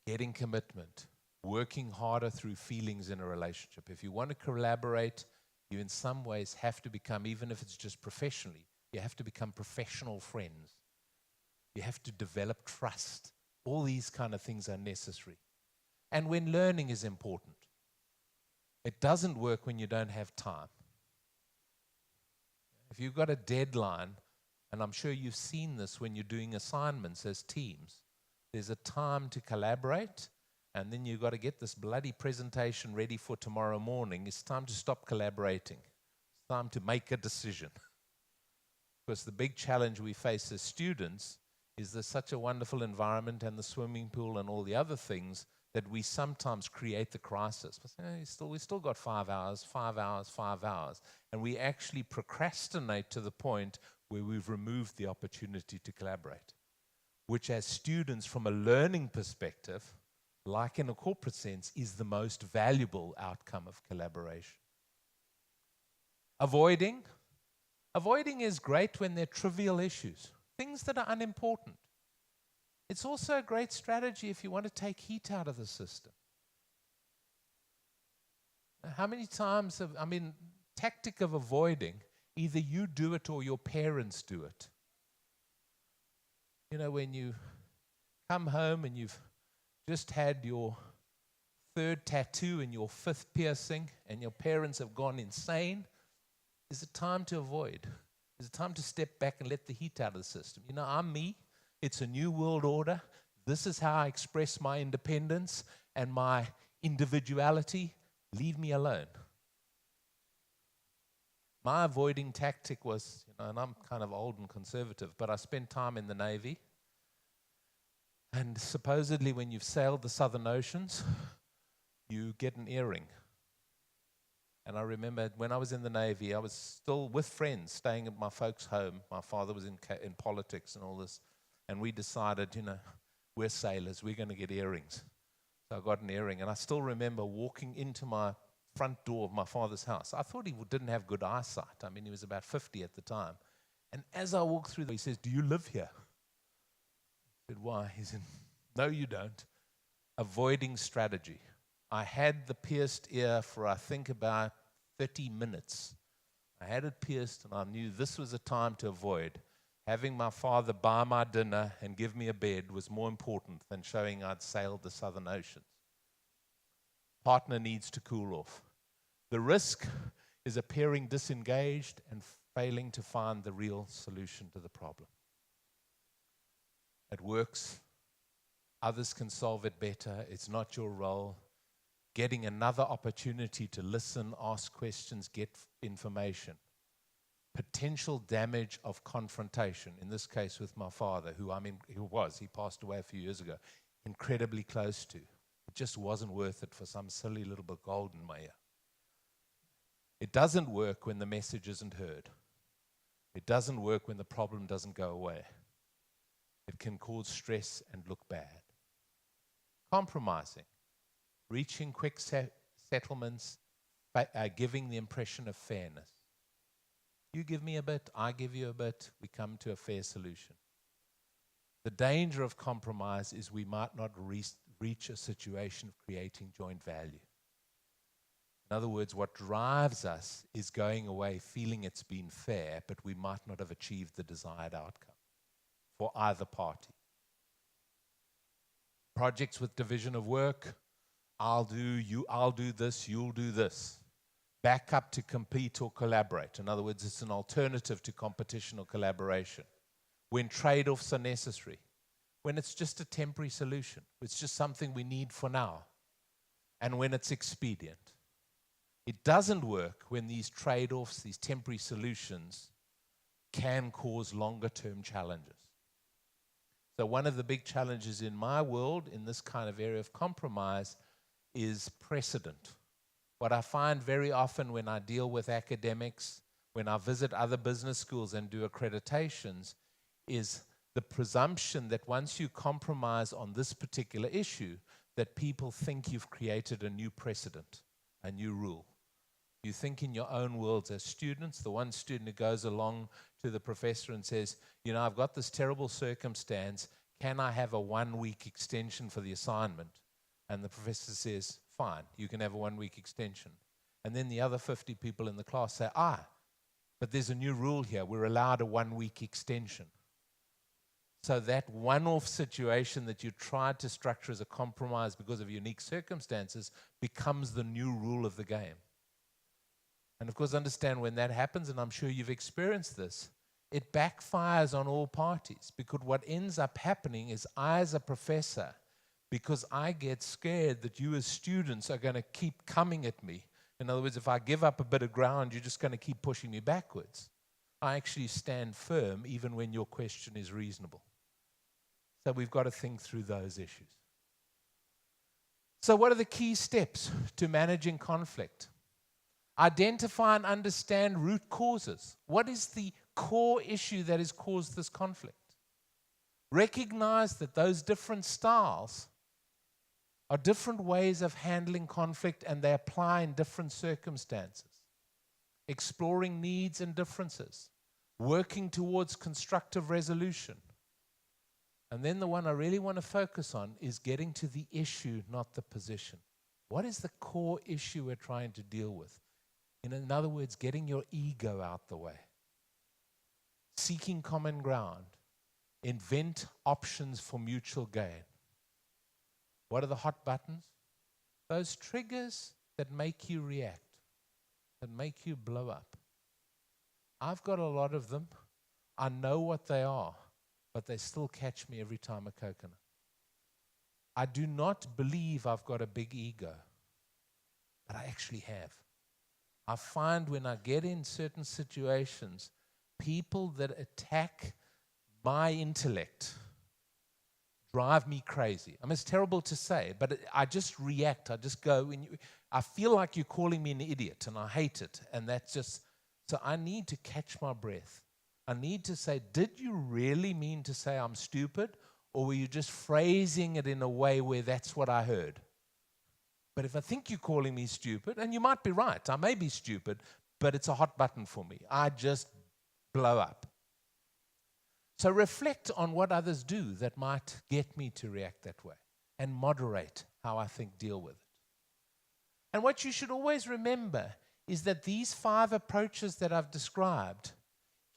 Getting commitment. Working harder through feelings in a relationship. If you want to collaborate, you in some ways have to become, even if it's just professionally, you have to become professional friends. You have to develop trust. All these kind of things are necessary. And when learning is important. It doesn't work when you don't have time. If you've got a deadline, and I'm sure you've seen this when you're doing assignments as teams, there's a time to collaborate, and then you've got to get this bloody presentation ready for tomorrow morning. It's time to stop collaborating. It's time to make a decision. Because the big challenge we face as students is there's such a wonderful environment and the swimming pool and all the other things that we sometimes create the crisis. We still got 5 hours, 5 hours, 5 hours. And we actually procrastinate to the point where we've removed the opportunity to collaborate, which as students from a learning perspective, like in a corporate sense, is the most valuable outcome of collaboration. Avoiding. Avoiding is great when they're trivial issues, things that are unimportant. It's also a great strategy if you want to take heat out of the system. How many times tactic of avoiding, either you do it or your parents do it. You know, when you come home and you've just had your 3rd tattoo and your 5th piercing and your parents have gone insane, is it time to avoid? Is it time to step back and let the heat out of the system? You know, I'm me. It's a new world order. This is how I express my independence and my individuality. Leave me alone. My avoiding tactic was, and I'm kind of old and conservative, but I spent time in the Navy. And supposedly when you've sailed the Southern Oceans, you get an earring. And I remember when I was in the Navy, I was still with friends, staying at my folks' home. My father was in politics and all this. And we decided, we're sailors, we're going to get earrings. So I got an earring. And I still remember walking into my front door of my father's house. I thought he didn't have good eyesight. I mean, he was about 50 at the time. And as I walked through, he says, "Do you live here?" I said, "Why?" He said, "No, you don't." Avoiding strategy. I had the pierced ear for, I think, about 30 minutes. I had it pierced, and I knew this was a time to avoid. Having my father buy my dinner and give me a bed was more important than showing I'd sailed the Southern Oceans. Partner needs to cool off. The risk is appearing disengaged and failing to find the real solution to the problem. It works. Others can solve it better. It's not your role. Getting another opportunity to listen, ask questions, get information. Potential damage of confrontation, in this case with my father, he passed away a few years ago, incredibly close to. It just wasn't worth it for some silly little bit of gold in my ear. It doesn't work when the message isn't heard. It doesn't work when the problem doesn't go away. It can cause stress and look bad. Compromising, reaching quick settlements, giving the impression of fairness. You give me a bit, I give you a bit, we come to a fair solution. The danger of compromise is we might not reach a situation of creating joint value. In other words, what drives us is going away feeling it's been fair, but we might not have achieved the desired outcome for either party. Projects with division of work, I'll do this, you'll do this. Back up to compete or collaborate. In other words, it's an alternative to competition or collaboration. When trade-offs are necessary. When it's just a temporary solution. It's just something we need for now. And when it's expedient. It doesn't work when these trade-offs, these temporary solutions, can cause longer-term challenges. So one of the big challenges in my world, in this kind of area of compromise, is precedent. What I find very often when I deal with academics, when I visit other business schools and do accreditations, is the presumption that once you compromise on this particular issue, that people think you've created a new precedent, a new rule. You think in your own worlds as students. The one student who goes along to the professor and says, you know, I've got this terrible circumstance. Can I have a 1-week extension for the assignment? And the professor says, fine, you can have a 1-week extension. And then the other 50 people in the class say, but there's a new rule here. We're allowed a 1-week extension. So that one-off situation that you tried to structure as a compromise because of unique circumstances becomes the new rule of the game. And of course, understand when that happens, and I'm sure you've experienced this, it backfires on all parties, because what ends up happening is I, as a professor, because I get scared that you as students are going to keep coming at me. In other words, if I give up a bit of ground, you're just going to keep pushing me backwards. I actually stand firm even when your question is reasonable. So we've got to think through those issues. So what are the key steps to managing conflict? Identify and understand root causes. What is the core issue that has caused this conflict? Recognize that those different styles are different ways of handling conflict, and they apply in different circumstances. Exploring needs and differences. Working towards constructive resolution. And then the one I really want to focus on is getting to the issue, not the position. What is the core issue we're trying to deal with? In other words, getting your ego out the way. Seeking common ground. Invent options for mutual gain. What are the hot buttons? Those triggers that make you react, that make you blow up. I've got a lot of them. I know what they are, but they still catch me every time a coconut. I do not believe I've got a big ego, but I actually have. I find when I get in certain situations, people that attack my intellect drive me crazy. I mean, it's terrible to say, but I just react. I just go, I feel like you're calling me an idiot, and I hate it. And that's just, so I need to catch my breath. I need to say, did you really mean to say I'm stupid? Or were you just phrasing it in a way where that's what I heard? But if I think you're calling me stupid, and you might be right, I may be stupid, but it's a hot button for me. I just blow up. So reflect on what others do that might get me to react that way, and moderate how I deal with it. And what you should always remember is that these 5 approaches that I've described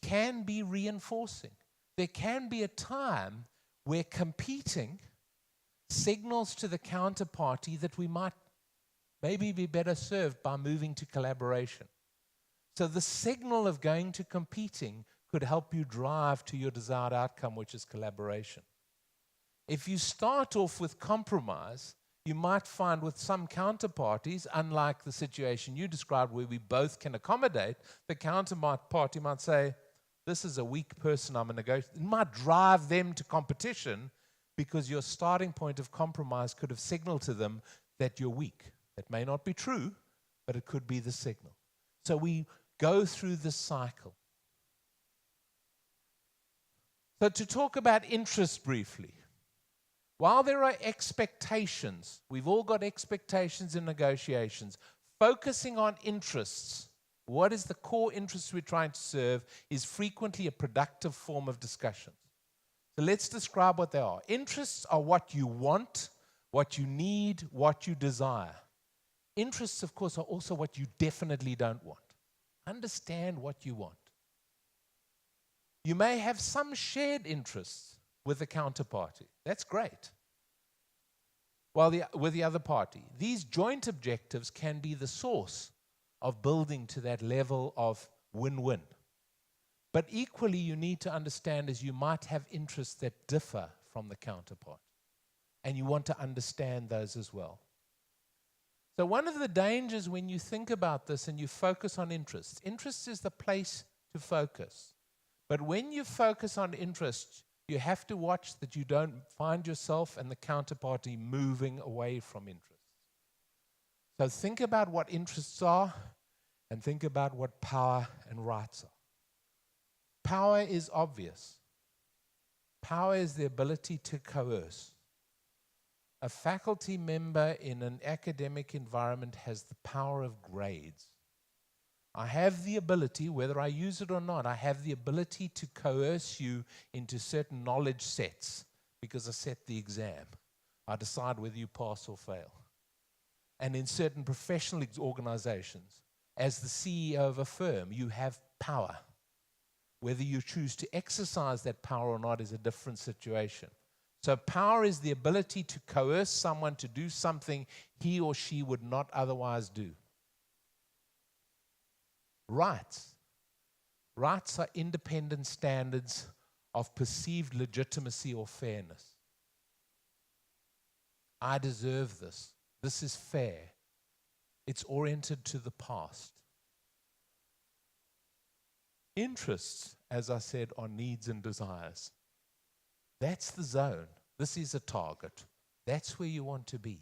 can be reinforcing. There can be a time where competing signals to the counterparty that we might maybe be better served by moving to collaboration. So the signal of going to competing could help you drive to your desired outcome, which is collaboration. If you start off with compromise, you might find with some counterparties, unlike the situation you described where we both can accommodate, the counterparty might say, this is a weak person, I'm a negotiator. It might drive them to competition because your starting point of compromise could have signaled to them that you're weak. That may not be true, but it could be the signal. So we go through this cycle. So to talk about interest briefly, while there are expectations, we've all got expectations in negotiations, focusing on interests, what is the core interest we're trying to serve, is frequently a productive form of discussion. So let's describe what they are. Interests are what you want, what you need, what you desire. Interests, of course, are also what you definitely don't want. Understand what you want. You may have some shared interests with the counterparty. That's great. With the other party. These joint objectives can be the source of building to that level of win-win. But equally, you need to understand is you might have interests that differ from the counterpart. And you want to understand those as well. So one of the dangers when you think about this and you focus on interest is the place to focus. But when you focus on interest, you have to watch that you don't find yourself and the counterparty moving away from interest. So think about what interests are and think about what power and rights are. Power is obvious. Power is the ability to coerce. A faculty member in an academic environment has the power of grades. I have the ability, whether I use it or not, I have the ability to coerce you into certain knowledge sets because I set the exam. I decide whether you pass or fail. And in certain professional organizations, as the CEO of a firm, you have power. Whether you choose to exercise that power or not is a different situation. So power is the ability to coerce someone to do something he or she would not otherwise do. Rights. Rights are independent standards of perceived legitimacy or fairness. I deserve this. This is fair. It's oriented to the past. Interests, as I said, are needs and desires. That's the zone. This is a target. That's where you want to be.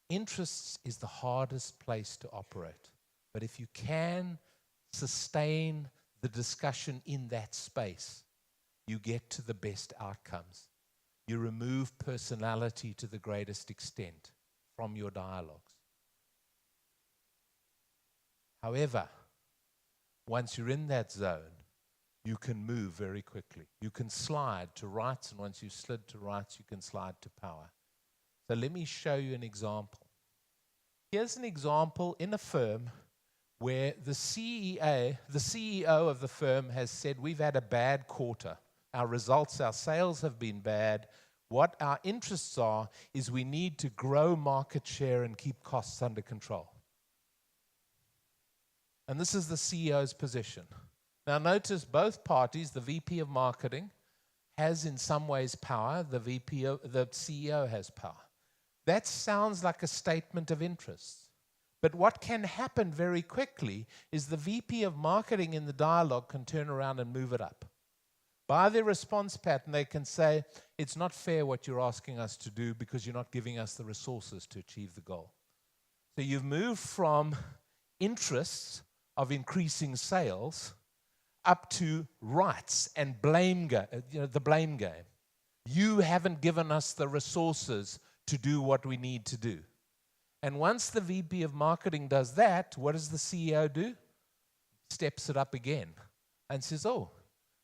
Interests is the hardest place to operate. But if you can sustain the discussion in that space, you get to the best outcomes. You remove personality to the greatest extent from your dialogues. However, once you're in that zone, you can move very quickly. You can slide to rights, and once you've slid to rights, you can slide to power. So let me show you an example. Here's an example in a firm where the CEO of the firm has said, we've had a bad quarter. Our results, our sales have been bad. What our interests are is we need to grow market share and keep costs under control. And this is the CEO's position. Now notice both parties, the VP of marketing has in some ways power, the CEO has power. That sounds like a statement of interest. But what can happen very quickly is the VP of marketing in the dialogue can turn around and move it up. By their response pattern, they can say, it's not fair what you're asking us to do because you're not giving us the resources to achieve the goal. So you've moved from interests of increasing sales up to rights and the blame game. You haven't given us the resources to do what we need to do. And once the VP of marketing does that, what does the CEO do? Steps it up again and says, oh,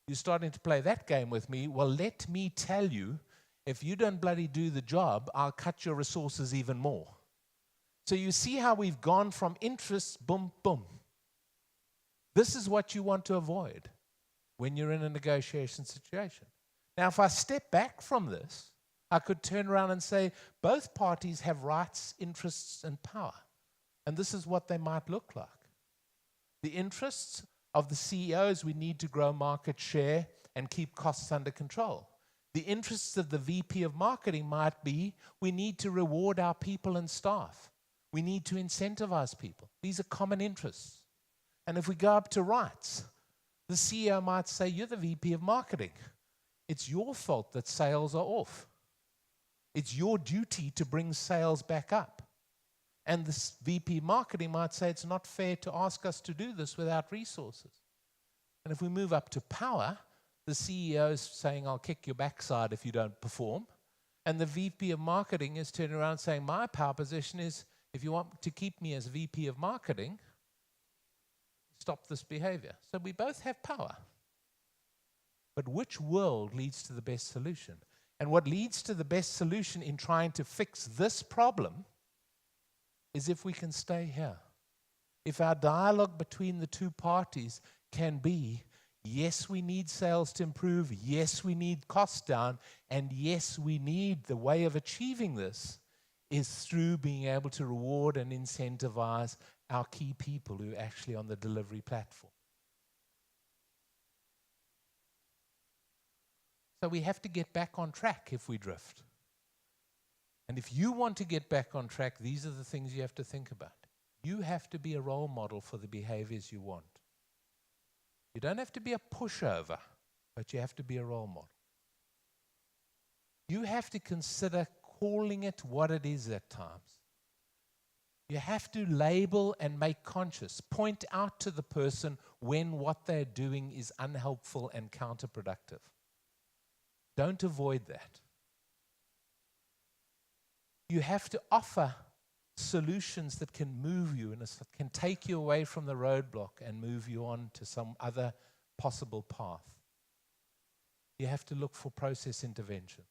you're starting to play that game with me. Well, let me tell you, if you don't bloody do the job, I'll cut your resources even more. So you see how we've gone from interests, boom, boom. This is what you want to avoid when you're in a negotiation situation. Now, if I step back from this, I could turn around and say both parties have rights, interests, and power. And this is what they might look like. The interests of the CEO is we need to grow market share and keep costs under control. The interests of the VP of marketing might be we need to reward our people and staff. We need to incentivize people. These are common interests. And if we go up to rights, the CEO might say, you're the VP of marketing. It's your fault that sales are off. It's your duty to bring sales back up. And this VP marketing might say, it's not fair to ask us to do this without resources. And if we move up to power, the CEO is saying, I'll kick your backside if you don't perform. And the VP of marketing is turning around saying, my power position is, if you want to keep me as VP of marketing, stop this behavior. So we both have power. But which world leads to the best solution? And what leads to the best solution in trying to fix this problem is if we can stay here. If our dialogue between the two parties can be, yes, we need sales to improve, yes, we need costs down, and yes, we need the way of achieving this is through being able to reward and incentivize our key people who are actually on the delivery platform. So we have to get back on track if we drift. And if you want to get back on track, these are the things you have to think about. You have to be a role model for the behaviors you want. You don't have to be a pushover, but you have to be a role model. You have to consider calling it what it is at times. You have to label and make conscious. Point out to the person when what they're doing is unhelpful and counterproductive. Don't avoid that. You have to offer solutions that can move you and can take you away from the roadblock and move you on to some other possible path. You have to look for process intervention.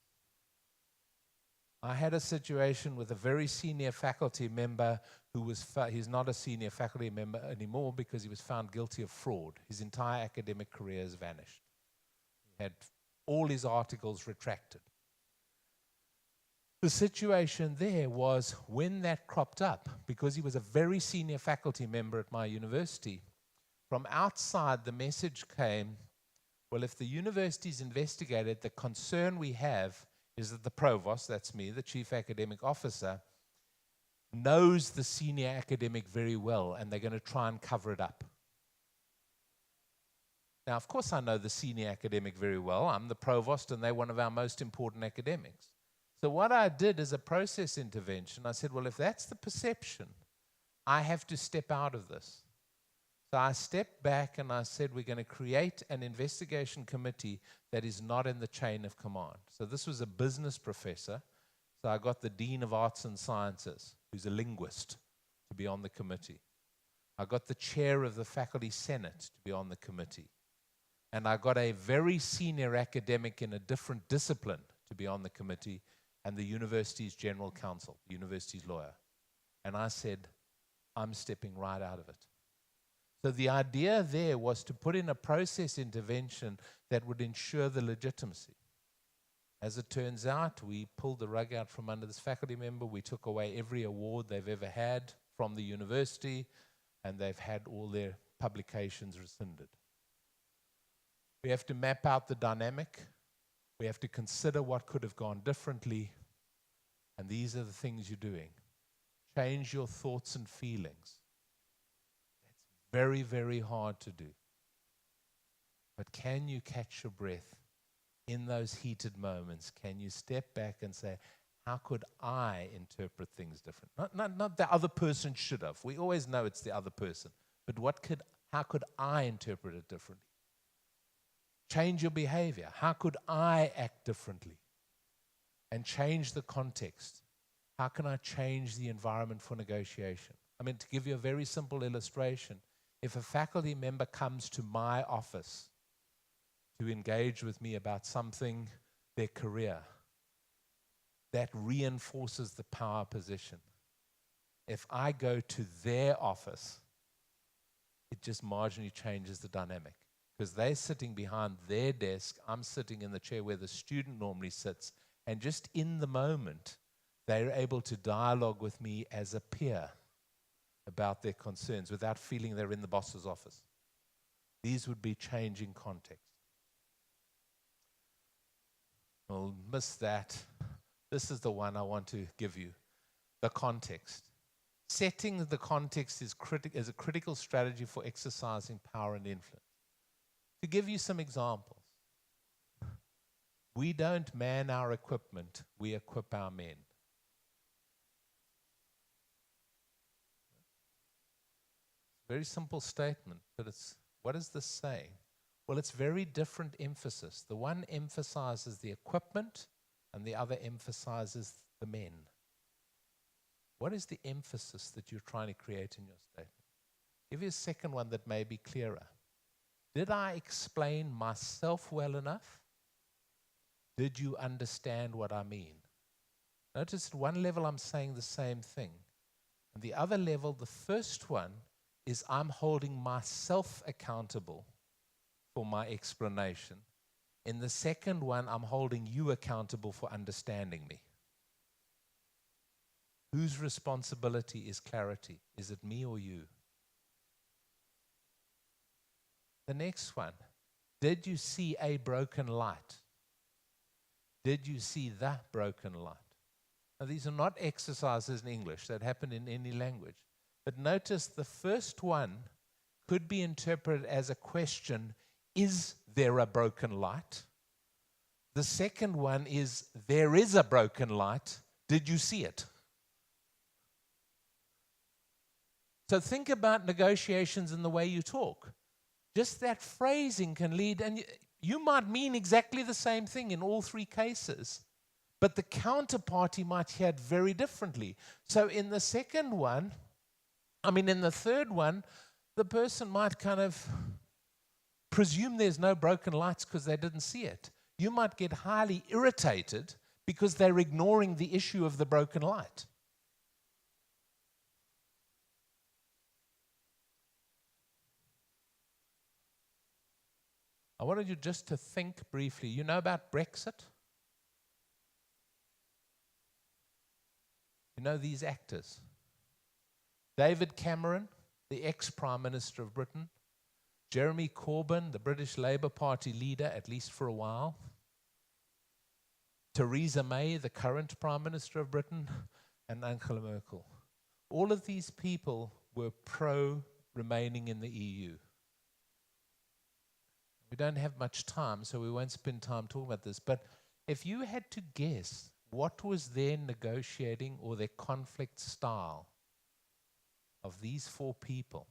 I had a situation with a very senior faculty member who was, he's not a senior faculty member anymore because he was found guilty of fraud. His entire academic career has vanished. He had all his articles retracted. The situation there was when that cropped up, because he was a very senior faculty member at my university, from outside the message came, well, if the university's investigated, the concern we have is that the provost, that's me, the chief academic officer, knows the senior academic very well, and they're going to try and cover it up. Now, of course, I know the senior academic very well. I'm the provost, and they're one of our most important academics. So what I did as a process intervention, I said, well, if that's the perception, I have to step out of this. So I stepped back and I said, we're going to create an investigation committee that is not in the chain of command. So this was a business professor. So I got the Dean of Arts and Sciences, who's a linguist, to be on the committee. I got the chair of the Faculty Senate to be on the committee. And I got a very senior academic in a different discipline to be on the committee, and the university's general counsel, the university's lawyer. And I said, I'm stepping right out of it. So the idea there was to put in a process intervention that would ensure the legitimacy. As it turns out, we pulled the rug out from under this faculty member. We took away every award they've ever had from the university, and they've had all their publications rescinded. We have to map out the dynamic. We have to consider what could have gone differently. And these are the things you're doing. Change your thoughts and feelings. That's very, very hard to do. But can you catch your breath in those heated moments? Can you step back and say, how could I interpret things different? Not the other person should have. We always know it's the other person. But how could I interpret it differently? Change your behavior. How could I act differently? And change the context. How can I change the environment for negotiation? I mean, to give you a very simple illustration, if a faculty member comes to my office to engage with me about something, their career, that reinforces the power position. If I go to their office, it just marginally changes the dynamic. Because they're sitting behind their desk, I'm sitting in the chair where the student normally sits, and just in the moment, they're able to dialogue with me as a peer about their concerns without feeling they're in the boss's office. These would be changing context. We'll miss that. This is the one I want to give you, the context. Setting the context is a critical strategy for exercising power and influence. To give you some examples, we don't man our equipment, we equip our men. Very simple statement, but what is this saying? Well, it's very different emphasis. The one emphasizes the equipment and the other emphasizes the men. What is the emphasis that you're trying to create in your statement? Give you a second one that may be clearer. Did I explain myself well enough? Did you understand what I mean? Notice at one level I'm saying the same thing. And the other level, the first one, is I'm holding myself accountable for my explanation. In the second one, I'm holding you accountable for understanding me. Whose responsibility is clarity? Is it me or you? The next one, did you see a broken light? Did you see that broken light? Now, these are not exercises in English that happen in any language. But notice the first one could be interpreted as a question, is there a broken light? The second one is, there is a broken light. Did you see it? So think about negotiations in the way you talk. Just that phrasing can lead, and you might mean exactly the same thing in all three cases, but the counterparty might hear it very differently. So in the third one, the person might kind of presume there's no broken lights because they didn't see it. You might get highly irritated because they're ignoring the issue of the broken light. I wanted you just to think briefly. You know about Brexit? You know these actors? David Cameron, the ex-Prime Minister of Britain. Jeremy Corbyn, the British Labour Party leader, at least for a while. Theresa May, the current Prime Minister of Britain. And Angela Merkel. All of these people were pro-remaining in the EU. We don't have much time, so we won't spend time talking about this. But if you had to guess what was their negotiating or their conflict style of these four people,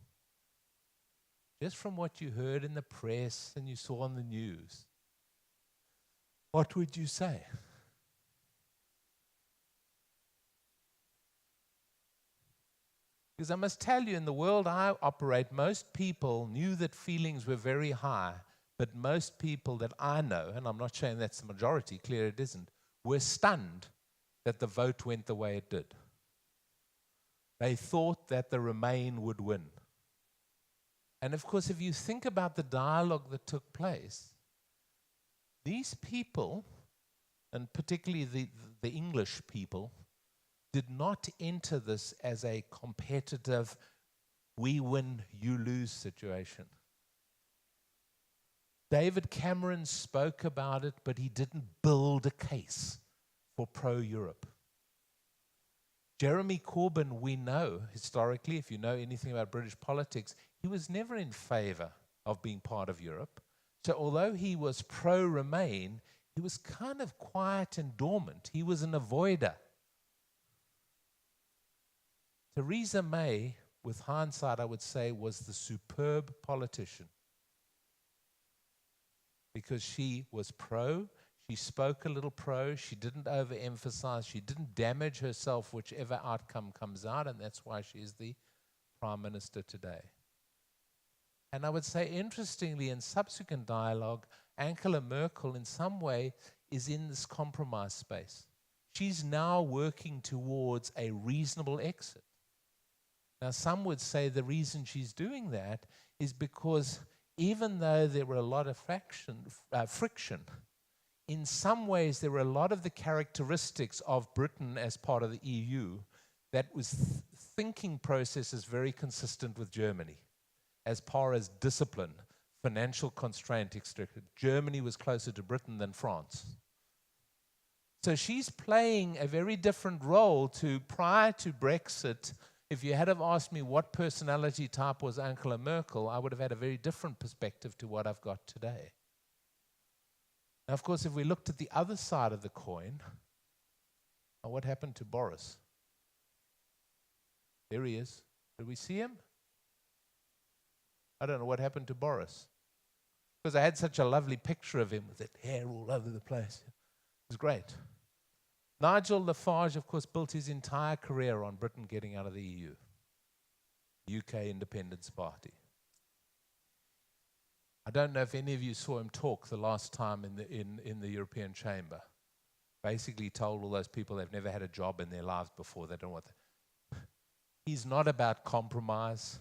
just from what you heard in the press and you saw on the news, what would you say? Because I must tell you, in the world I operate, most people knew that feelings were very high. But most people that I know, and I'm not saying that's the majority, clear it isn't, were stunned that the vote went the way it did. They thought that the Remain would win. And of course, if you think about the dialogue that took place, these people, and particularly the English people, did not enter this as a competitive, we win, you lose situation. David Cameron spoke about it, but he didn't build a case for pro-Europe. Jeremy Corbyn, we know historically, if you know anything about British politics, he was never in favor of being part of Europe. So although he was pro-Remain, he was kind of quiet and dormant. He was an avoider. Theresa May, with hindsight, I would say, was the superb politician. Because she was pro, she spoke a little pro, she didn't overemphasize, she didn't damage herself whichever outcome comes out, and that's why she is the Prime Minister today. And I would say, interestingly, in subsequent dialogue, Angela Merkel in some way is in this compromise space. She's now working towards a reasonable exit. Now, some would say the reason she's doing that is because even though there were a lot of friction, in some ways there were a lot of the characteristics of Britain as part of the EU that was thinking processes very consistent with Germany. As far as discipline, financial constraint, Germany was closer to Britain than France. So she's playing a very different role to prior to Brexit. If you had have asked me what personality type was Angela Merkel, I would have had a very different perspective to what I've got today. Now, of course, if we looked at the other side of the coin, what happened to Boris? There he is. Did we see him? I don't know what happened to Boris. Because I had such a lovely picture of him with that hair all over the place. It was great. Nigel Farage, of course, built his entire career on Britain getting out of the EU. UK Independence Party. I don't know if any of you saw him talk the last time in the European Chamber. Basically told all those people they've never had a job in their lives before. They don't want that. He's not about compromise.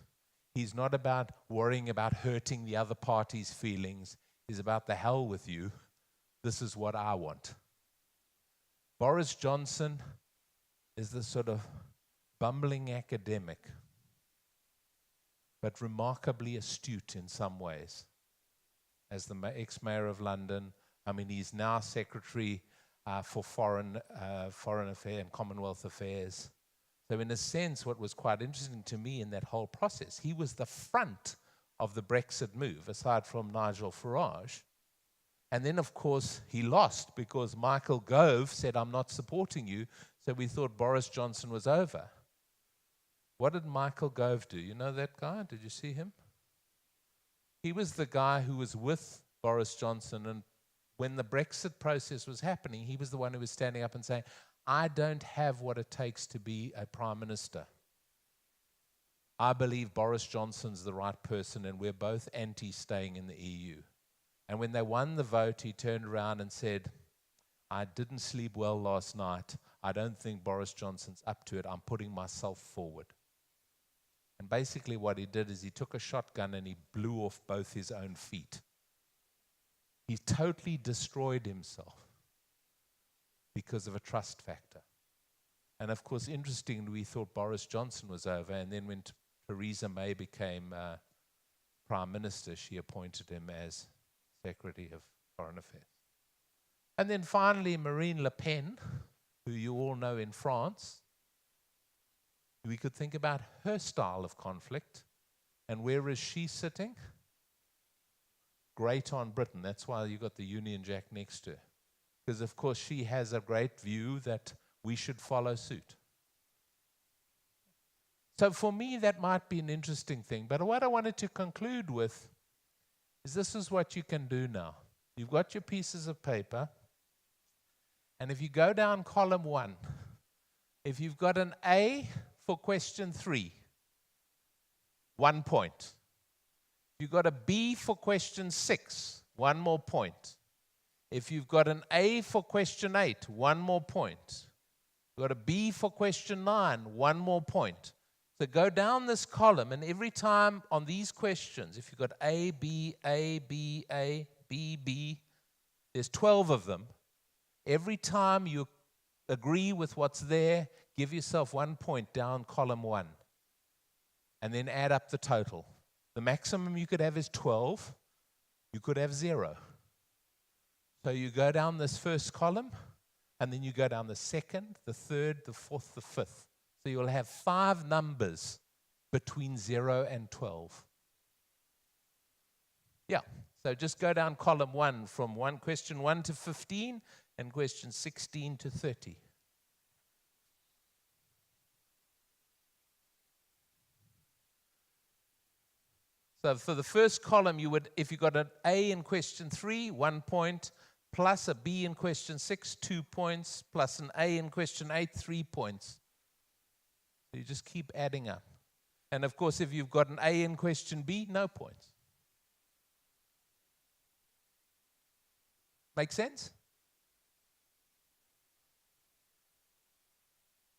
He's not about worrying about hurting the other party's feelings. He's about the hell with you. This is what I want. Boris Johnson is this sort of bumbling academic, but remarkably astute in some ways. As the ex-mayor of London, I mean, he's now secretary for foreign affairs and Commonwealth affairs. So in a sense, what was quite interesting to me in that whole process, he was the front of the Brexit move, aside from Nigel Farage. And then, of course, he lost because Michael Gove said, I'm not supporting you, so we thought Boris Johnson was over. What did Michael Gove do? You know that guy? Did you see him? He was the guy who was with Boris Johnson, and when the Brexit process was happening, he was the one who was standing up and saying, I don't have what it takes to be a prime minister. I believe Boris Johnson's the right person, and we're both anti-staying in the EU. And when they won the vote, he turned around and said, I didn't sleep well last night. I don't think Boris Johnson's up to it. I'm putting myself forward. And basically what he did is he took a shotgun and he blew off both his own feet. He totally destroyed himself because of a trust factor. And of course, interestingly, we thought Boris Johnson was over, and then when Theresa May became Prime Minister, she appointed him as Secretary of Foreign Affairs. And then finally, Marine Le Pen, who you all know in France. We could think about her style of conflict. And where is she sitting? Great on Britain. That's why you got the Union Jack next to her. Because, of course, she has a great view that we should follow suit. So for me, that might be an interesting thing. But what I wanted to conclude with is this is what you can do now. You've got your pieces of paper. And if you go down column 1, if you've got an A for question 3, 1 point. If you've got a B for question 6, 1 more point. If you've got an A for question 8, 1 more point. You've got a B for question 9, 1 more point. So go down this column, and every time on these questions, if you've got A, B, A, B, A, B, B, there's 12 of them. Every time you agree with what's there, give yourself 1 point down column 1. And then add up the total. The maximum you could have is 12. You could have 0. So you go down this first column, and then you go down the second, the third, the fourth, the fifth. So you'll have 5 numbers between 0 and 12. Yeah, so just go down column 1 from question 1 to 15 and question 16 to 30. So for the first column, you would, if you got an A in question 3, 1 point, plus a B in question 6, 2 points, plus an A in question 8, 3 points. So you just keep adding up. And of course, if you've got an A in question B, no points. Make sense?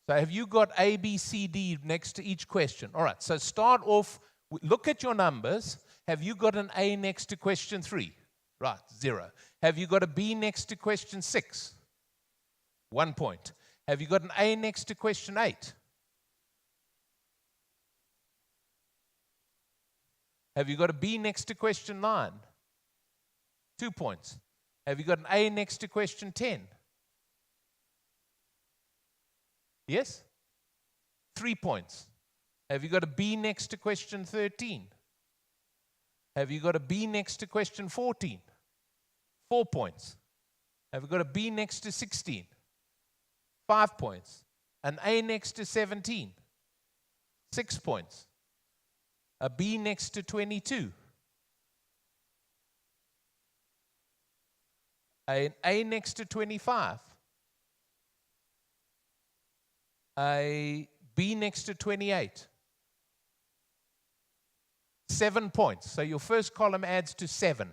So have you got A, B, C, D next to each question? All right, so start off, look at your numbers. Have you got an A next to question 3? Right, 0. Have you got a B next to question 6? 1 point. Have you got an A next to question 8? Have you got a B next to question 9? 2 points. Have you got an A next to question 10? Yes? 3 points. Have you got a B next to question 13? Have you got a B next to question 14? 4 points. Have you got a B next to 16? 5 points. An A next to 17? 6 points. A B next to 22? An A next to 25? A B next to 28? 7 points. So your first column adds to 7.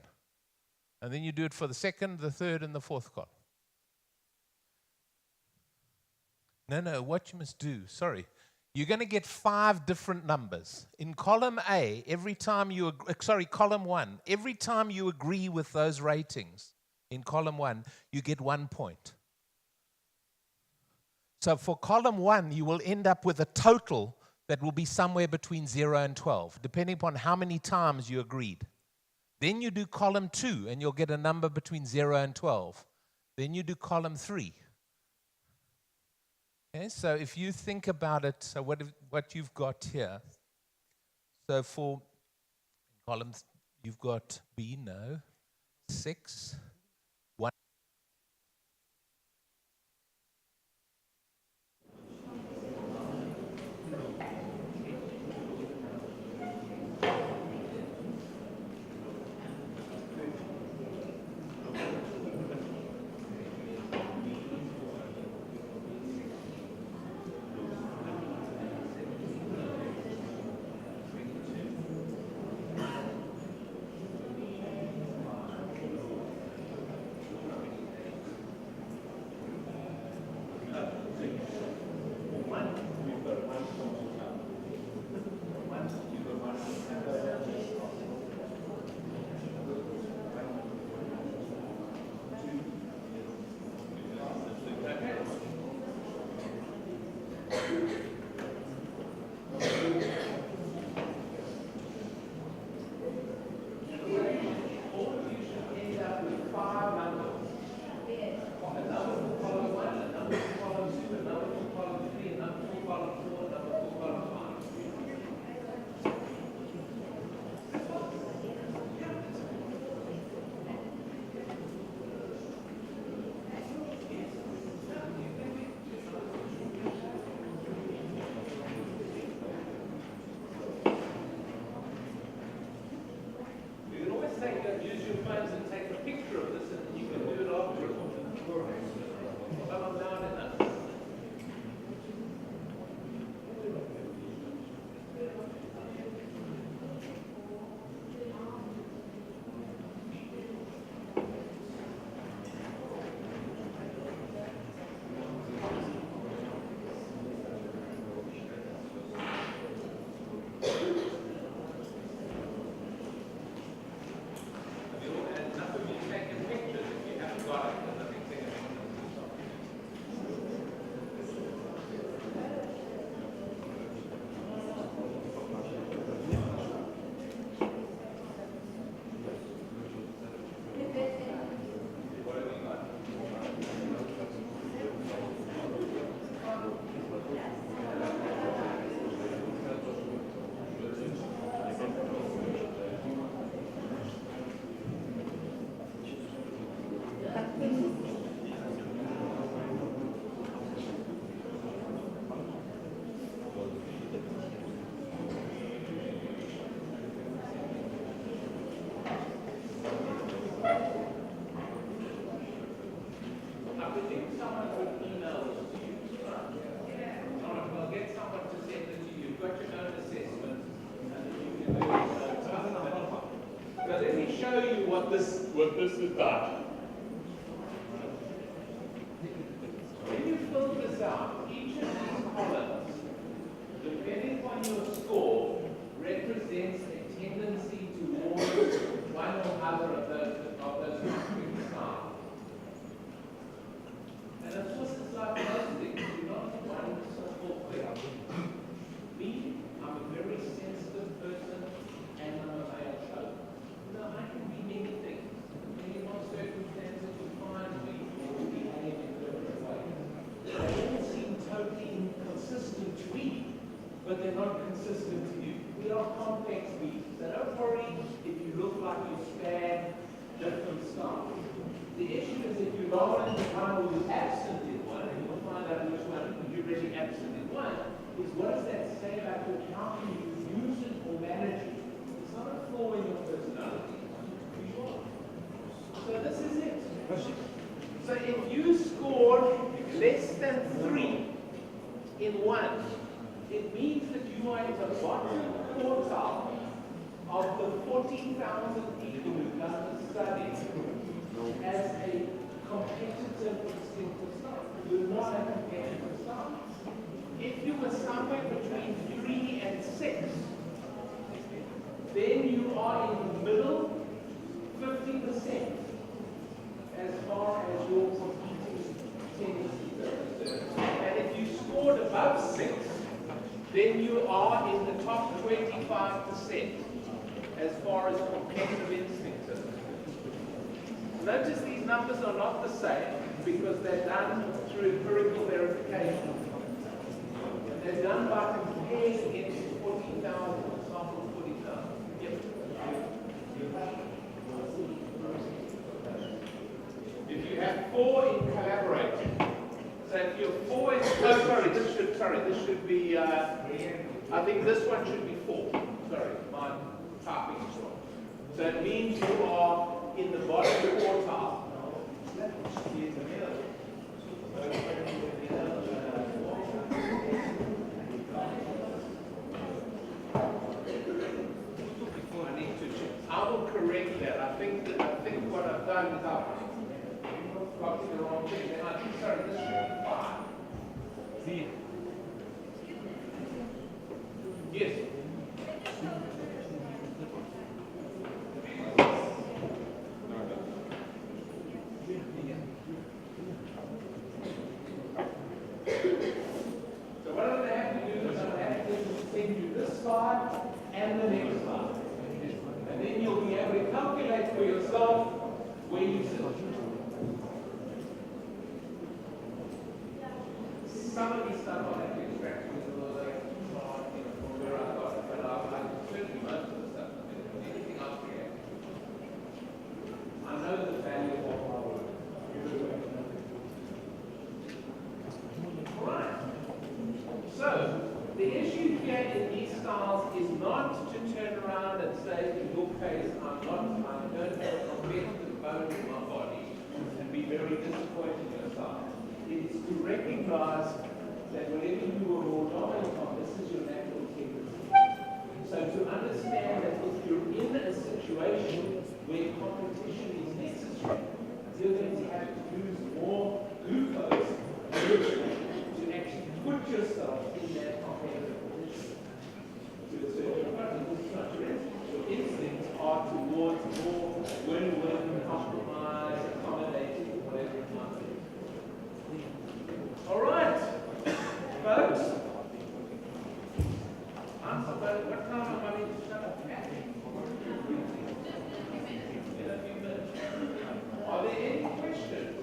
And then you do it for the second, the third, and the fourth column. No, what you must do, you're going to get 5 different numbers. In column A, every time column 1, every time you agree with those ratings in column 1, you get 1 point. So for column 1, you will end up with a total that will be somewhere between 0 and 12, depending upon how many times you agreed. Then you do column 2, and you'll get a number between 0 and 12. Then you do column 3. Okay, so if you think about it, so what you've got here, so for columns, you've got B, no, 6, 1. Use your phones and take a picture of this, and you can do it afterwards. Come on down enough. What this is about. When you fill this out, each of these columns, depending on your score, represents a tendency towards one or other of those specific styles. And of course, it's like most things, you're not one simple thing. Me, I'm a very sensitive person, and I'm a male show. No, I can be many things. Depending on circumstances, you find me or behave in different ways. They all seem totally inconsistent to me, but they're not consistent to you. We are complex beings. So don't worry if you look like you span different styles. The issue is if you're dominant in one or you're absent in one, and you'll find out which one you're really absent in one, is what does that say about you? How can you use it or manage it? It's not a flaw in your personality. So this is it. So if you score less than 3 in one, it means that you are in the bottom quartile of the 40,000 people who've done the study as a competitive instinctive style. You're not a competitive style. If you were somewhere between 3 and 6, then you are in the middle 50% as far as your competing tendencies are concerned. And if you scored above 6, then you are in the top 25% as far as competitive instincts are concerned. Notice these numbers are not the same. because they're done through empirical verification. They're done by comparing against 40,000 samples, 40,000. Yep. If you have 4 in collaborating, so if you're 4 in, this should be, I think this one should be 4. Sorry, my typing is wrong. So it means you are in the bottom quartile. I will correct that. I think what I've done is I've copied the wrong thing. And I think, sorry, this should be 5. See? Yes. So what I'm going to have to do is I'm going to have to send you this slide and the next slide. And then you'll be able to calculate for yourself where you sit. Some of these stuff I'll have to extract with a little from where I got it, but I'll certainly most of the stuff. Anything else here? I know the value of my work. Alright. So, the issue here in these styles is not to turn around and say, in your case, I don't have a competitive bone in my body and be very disappointed in yourself. It is to recognize that whenever you are raw dominant on, this is your natural tendency. So to understand that if you're in a situation where competition is necessary, you're going to have to use more glucose to actually put yourself in that competitive position. To a certain extent, this is not your instinct. Your instincts are towards more win-win, compromise, accommodating, whatever it might be. All right, folks. What time am I need to shut up? In a few minutes. Are there any questions?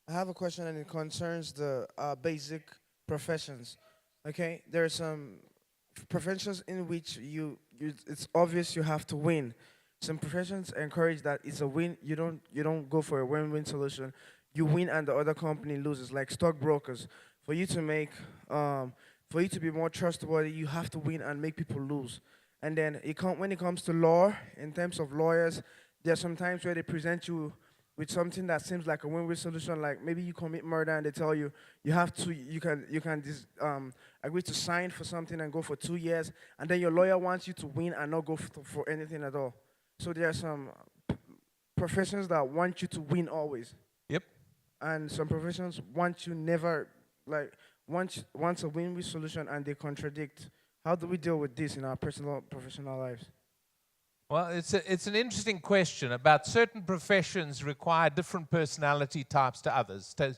I have a question, and it concerns the basic professions. Okay, there are some professions in which it's obvious you have to win. Some professions encourage that it's a win. You don't go for a win-win solution. You win and the other company loses. Like stockbrokers, for you to be more trustworthy, you have to win and make people lose. And then when it comes to law, in terms of lawyers, there are some times where they present you with something that seems like a win-win solution, like maybe you commit murder and they tell you you can agree to sign for something and go for 2 years, and then your lawyer wants you to win and not go for anything at all. So there are some professions that want you to win always. Yep. And some professions want you never, like, wants a win-win solution and they contradict. How do we deal with this in our personal, professional lives? Well, it's an interesting question about certain professions require different personality types to others. To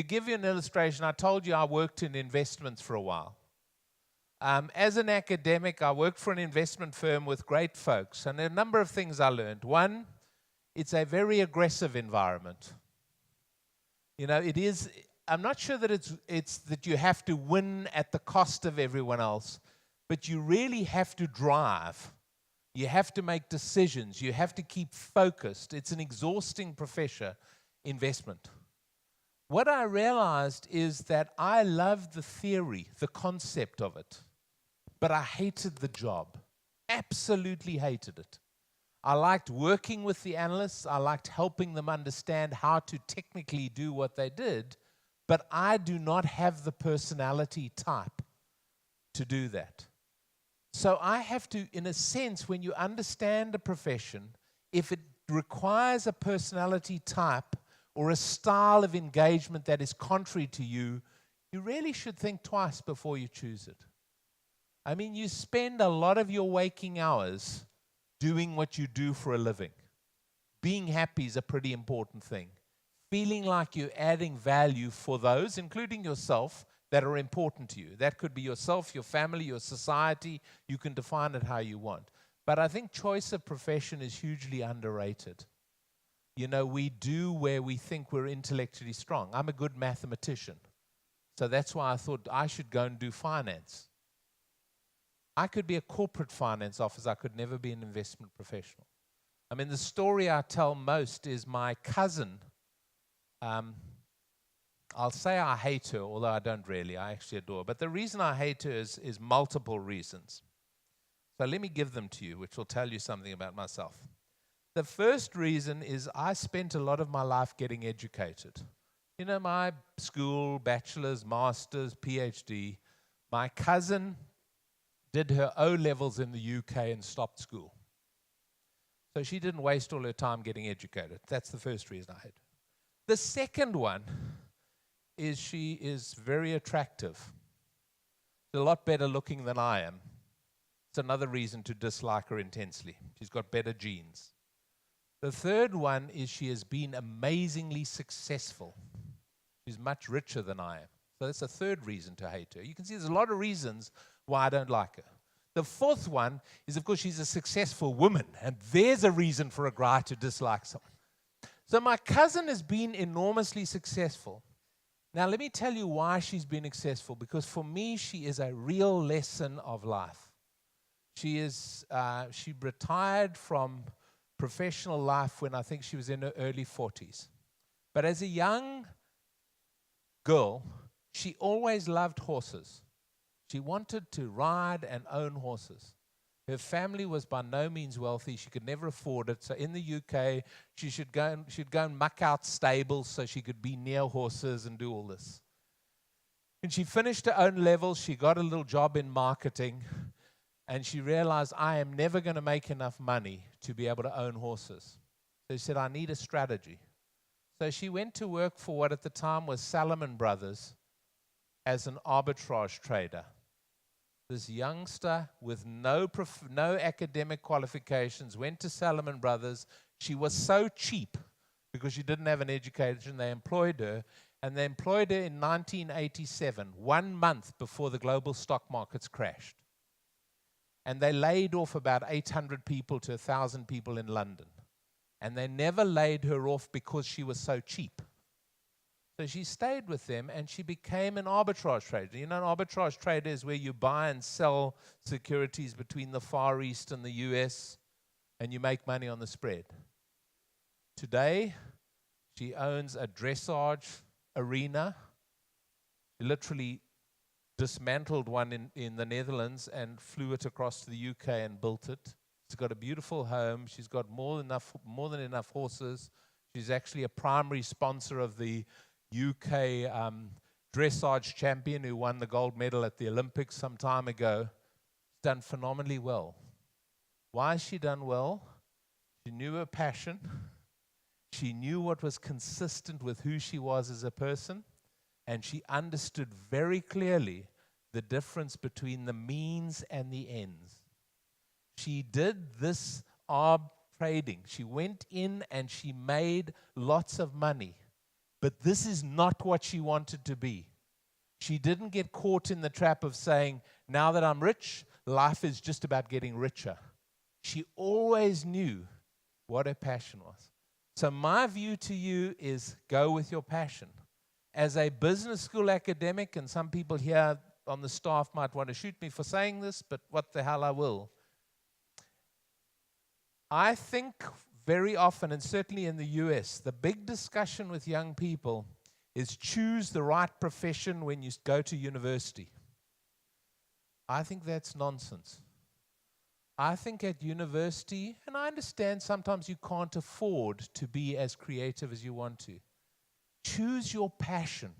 give you an illustration, I told you I worked in investments for a while. As an academic, I worked for an investment firm with great folks, and there are a number of things I learned. One, it's a very aggressive environment. You know, it is. I'm not sure that it's that you have to win at the cost of everyone else, but you really have to drive. You have to make decisions. You have to keep focused. It's an exhausting profession, investment. What I realized is that I loved the theory, the concept of it, but I hated the job. Absolutely hated it. I liked working with the analysts. I liked helping them understand how to technically do what they did, but I do not have the personality type to do that. So I have to, in a sense, when you understand a profession, if it requires a personality type or a style of engagement that is contrary to you, you really should think twice before you choose it. I mean, you spend a lot of your waking hours doing what you do for a living. Being happy is a pretty important thing. Feeling like you're adding value for those, including yourself, that are important to you. That could be yourself, your family, your society. You can define it how you want. But I think choice of profession is hugely underrated. You know, we do where we think we're intellectually strong. I'm a good mathematician. So that's why I thought I should go and do finance. I could be a corporate finance officer. I could never be an investment professional. I mean, the story I tell most is my cousin. I'll say I hate her, although I don't really. I actually adore her. But the reason I hate her is multiple reasons. So let me give them to you, which will tell you something about myself. The first reason is I spent a lot of my life getting educated. You know, my school, bachelor's, master's, PhD. My cousin did her O-levels in the UK and stopped school. So she didn't waste all her time getting educated. That's the first reason I hate her. The second one is she is very attractive. She's a lot better looking than I am. It's another reason to dislike her intensely. She's got better genes. The third one is she has been amazingly successful. She's much richer than I am. So that's a third reason to hate her. You can see there's a lot of reasons why I don't like her. The fourth one is, of course, she's a successful woman, and there's a reason for a guy to dislike someone. So my cousin has been enormously successful. Now, let me tell you why she's been successful, because for me, she is a real lesson of life. She retired from professional life when I think she was in her early 40s. But as a young girl, she always loved horses. She wanted to ride and own horses. Her family was by no means wealthy. She could never afford it. So in the UK, she'd go and muck out stables so she could be near horses and do all this. When she finished her own level, she got a little job in marketing, and she realized, I am never going to make enough money to be able to own horses. So she said, I need a strategy. So she went to work for what at the time was Salomon Brothers as an arbitrage trader. This youngster with no academic qualifications went to Salomon Brothers. She was so cheap because she didn't have an education. They employed her, and they employed her in 1987, 1 month before the global stock markets crashed. And they laid off about 800 people to 1,000 people in London. And they never laid her off because she was so cheap. So she stayed with them, and she became an arbitrage trader. You know, an arbitrage trader is where you buy and sell securities between the Far East and the US, and you make money on the spread. Today, she owns a dressage arena. She literally dismantled one in the Netherlands and flew it across to the UK and built it. She's got a beautiful home. She's got more than enough horses. She's actually a primary sponsor of the UK dressage champion who won the gold medal at the Olympics some time ago. She's done phenomenally well. Why has she done well? She knew her passion. She knew what was consistent with who she was as a person. And she understood very clearly the difference between the means and the ends. She did this arb trading. She went in and she made lots of money. But this is not what she wanted to be. She didn't get caught in the trap of saying, now that I'm rich, life is just about getting richer. She always knew what her passion was. So my view to you is go with your passion. As a business school academic, and some people here on the staff might want to shoot me for saying this, but what the hell I will. I think very often, and certainly in the US, the big discussion with young people is choose the right profession when you go to university. I think that's nonsense. I think at university, and I understand sometimes you can't afford to be as creative as you want to. Choose your passion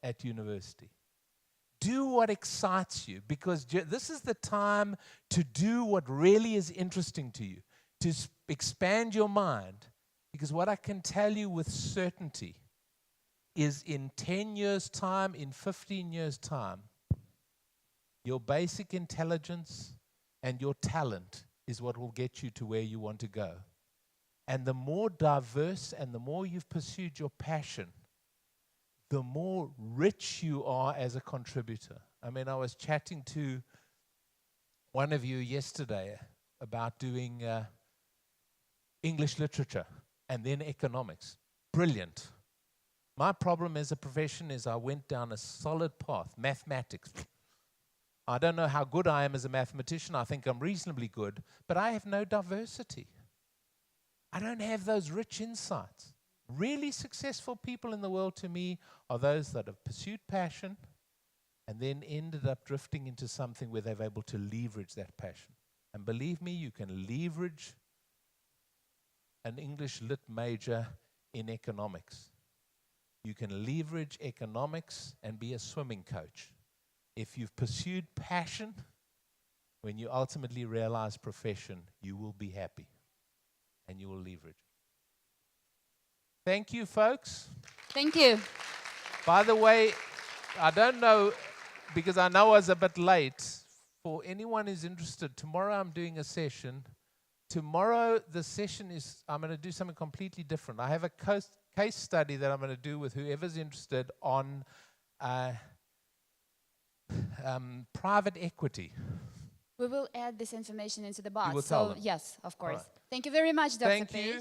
at university. Do what excites you, because this is the time to do what really is interesting to you, to expand your mind. Because what I can tell you with certainty is in 10 years' time, in 15 years' time, your basic intelligence and your talent is what will get you to where you want to go. And the more diverse and the more you've pursued your passion, the more rich you are as a contributor. I mean, I was chatting to one of you yesterday about doing English literature and then economics. Brilliant. My problem as a profession is I went down a solid path, mathematics. I don't know how good I am as a mathematician. I think I'm reasonably good, but I have no diversity. I don't have those rich insights. Really successful people in the world to me are those that have pursued passion and then ended up drifting into something where they're able to leverage that passion. And believe me, you can leverage an English lit major in economics. You can leverage economics and be a swimming coach. If you've pursued passion, when you ultimately realize profession, you will be happy and you will leverage. Thank you, folks. Thank you. By the way, I don't know, because I know I was a bit late. For anyone who's interested, tomorrow I'm doing a session. Tomorrow the session is, I'm going to do something completely different. I have a case study that I'm going to do with whoever's interested on private equity. We will add this information into the box. You will tell So them. yes, of course. right. Thank you very much, Dr. Thank Page. you.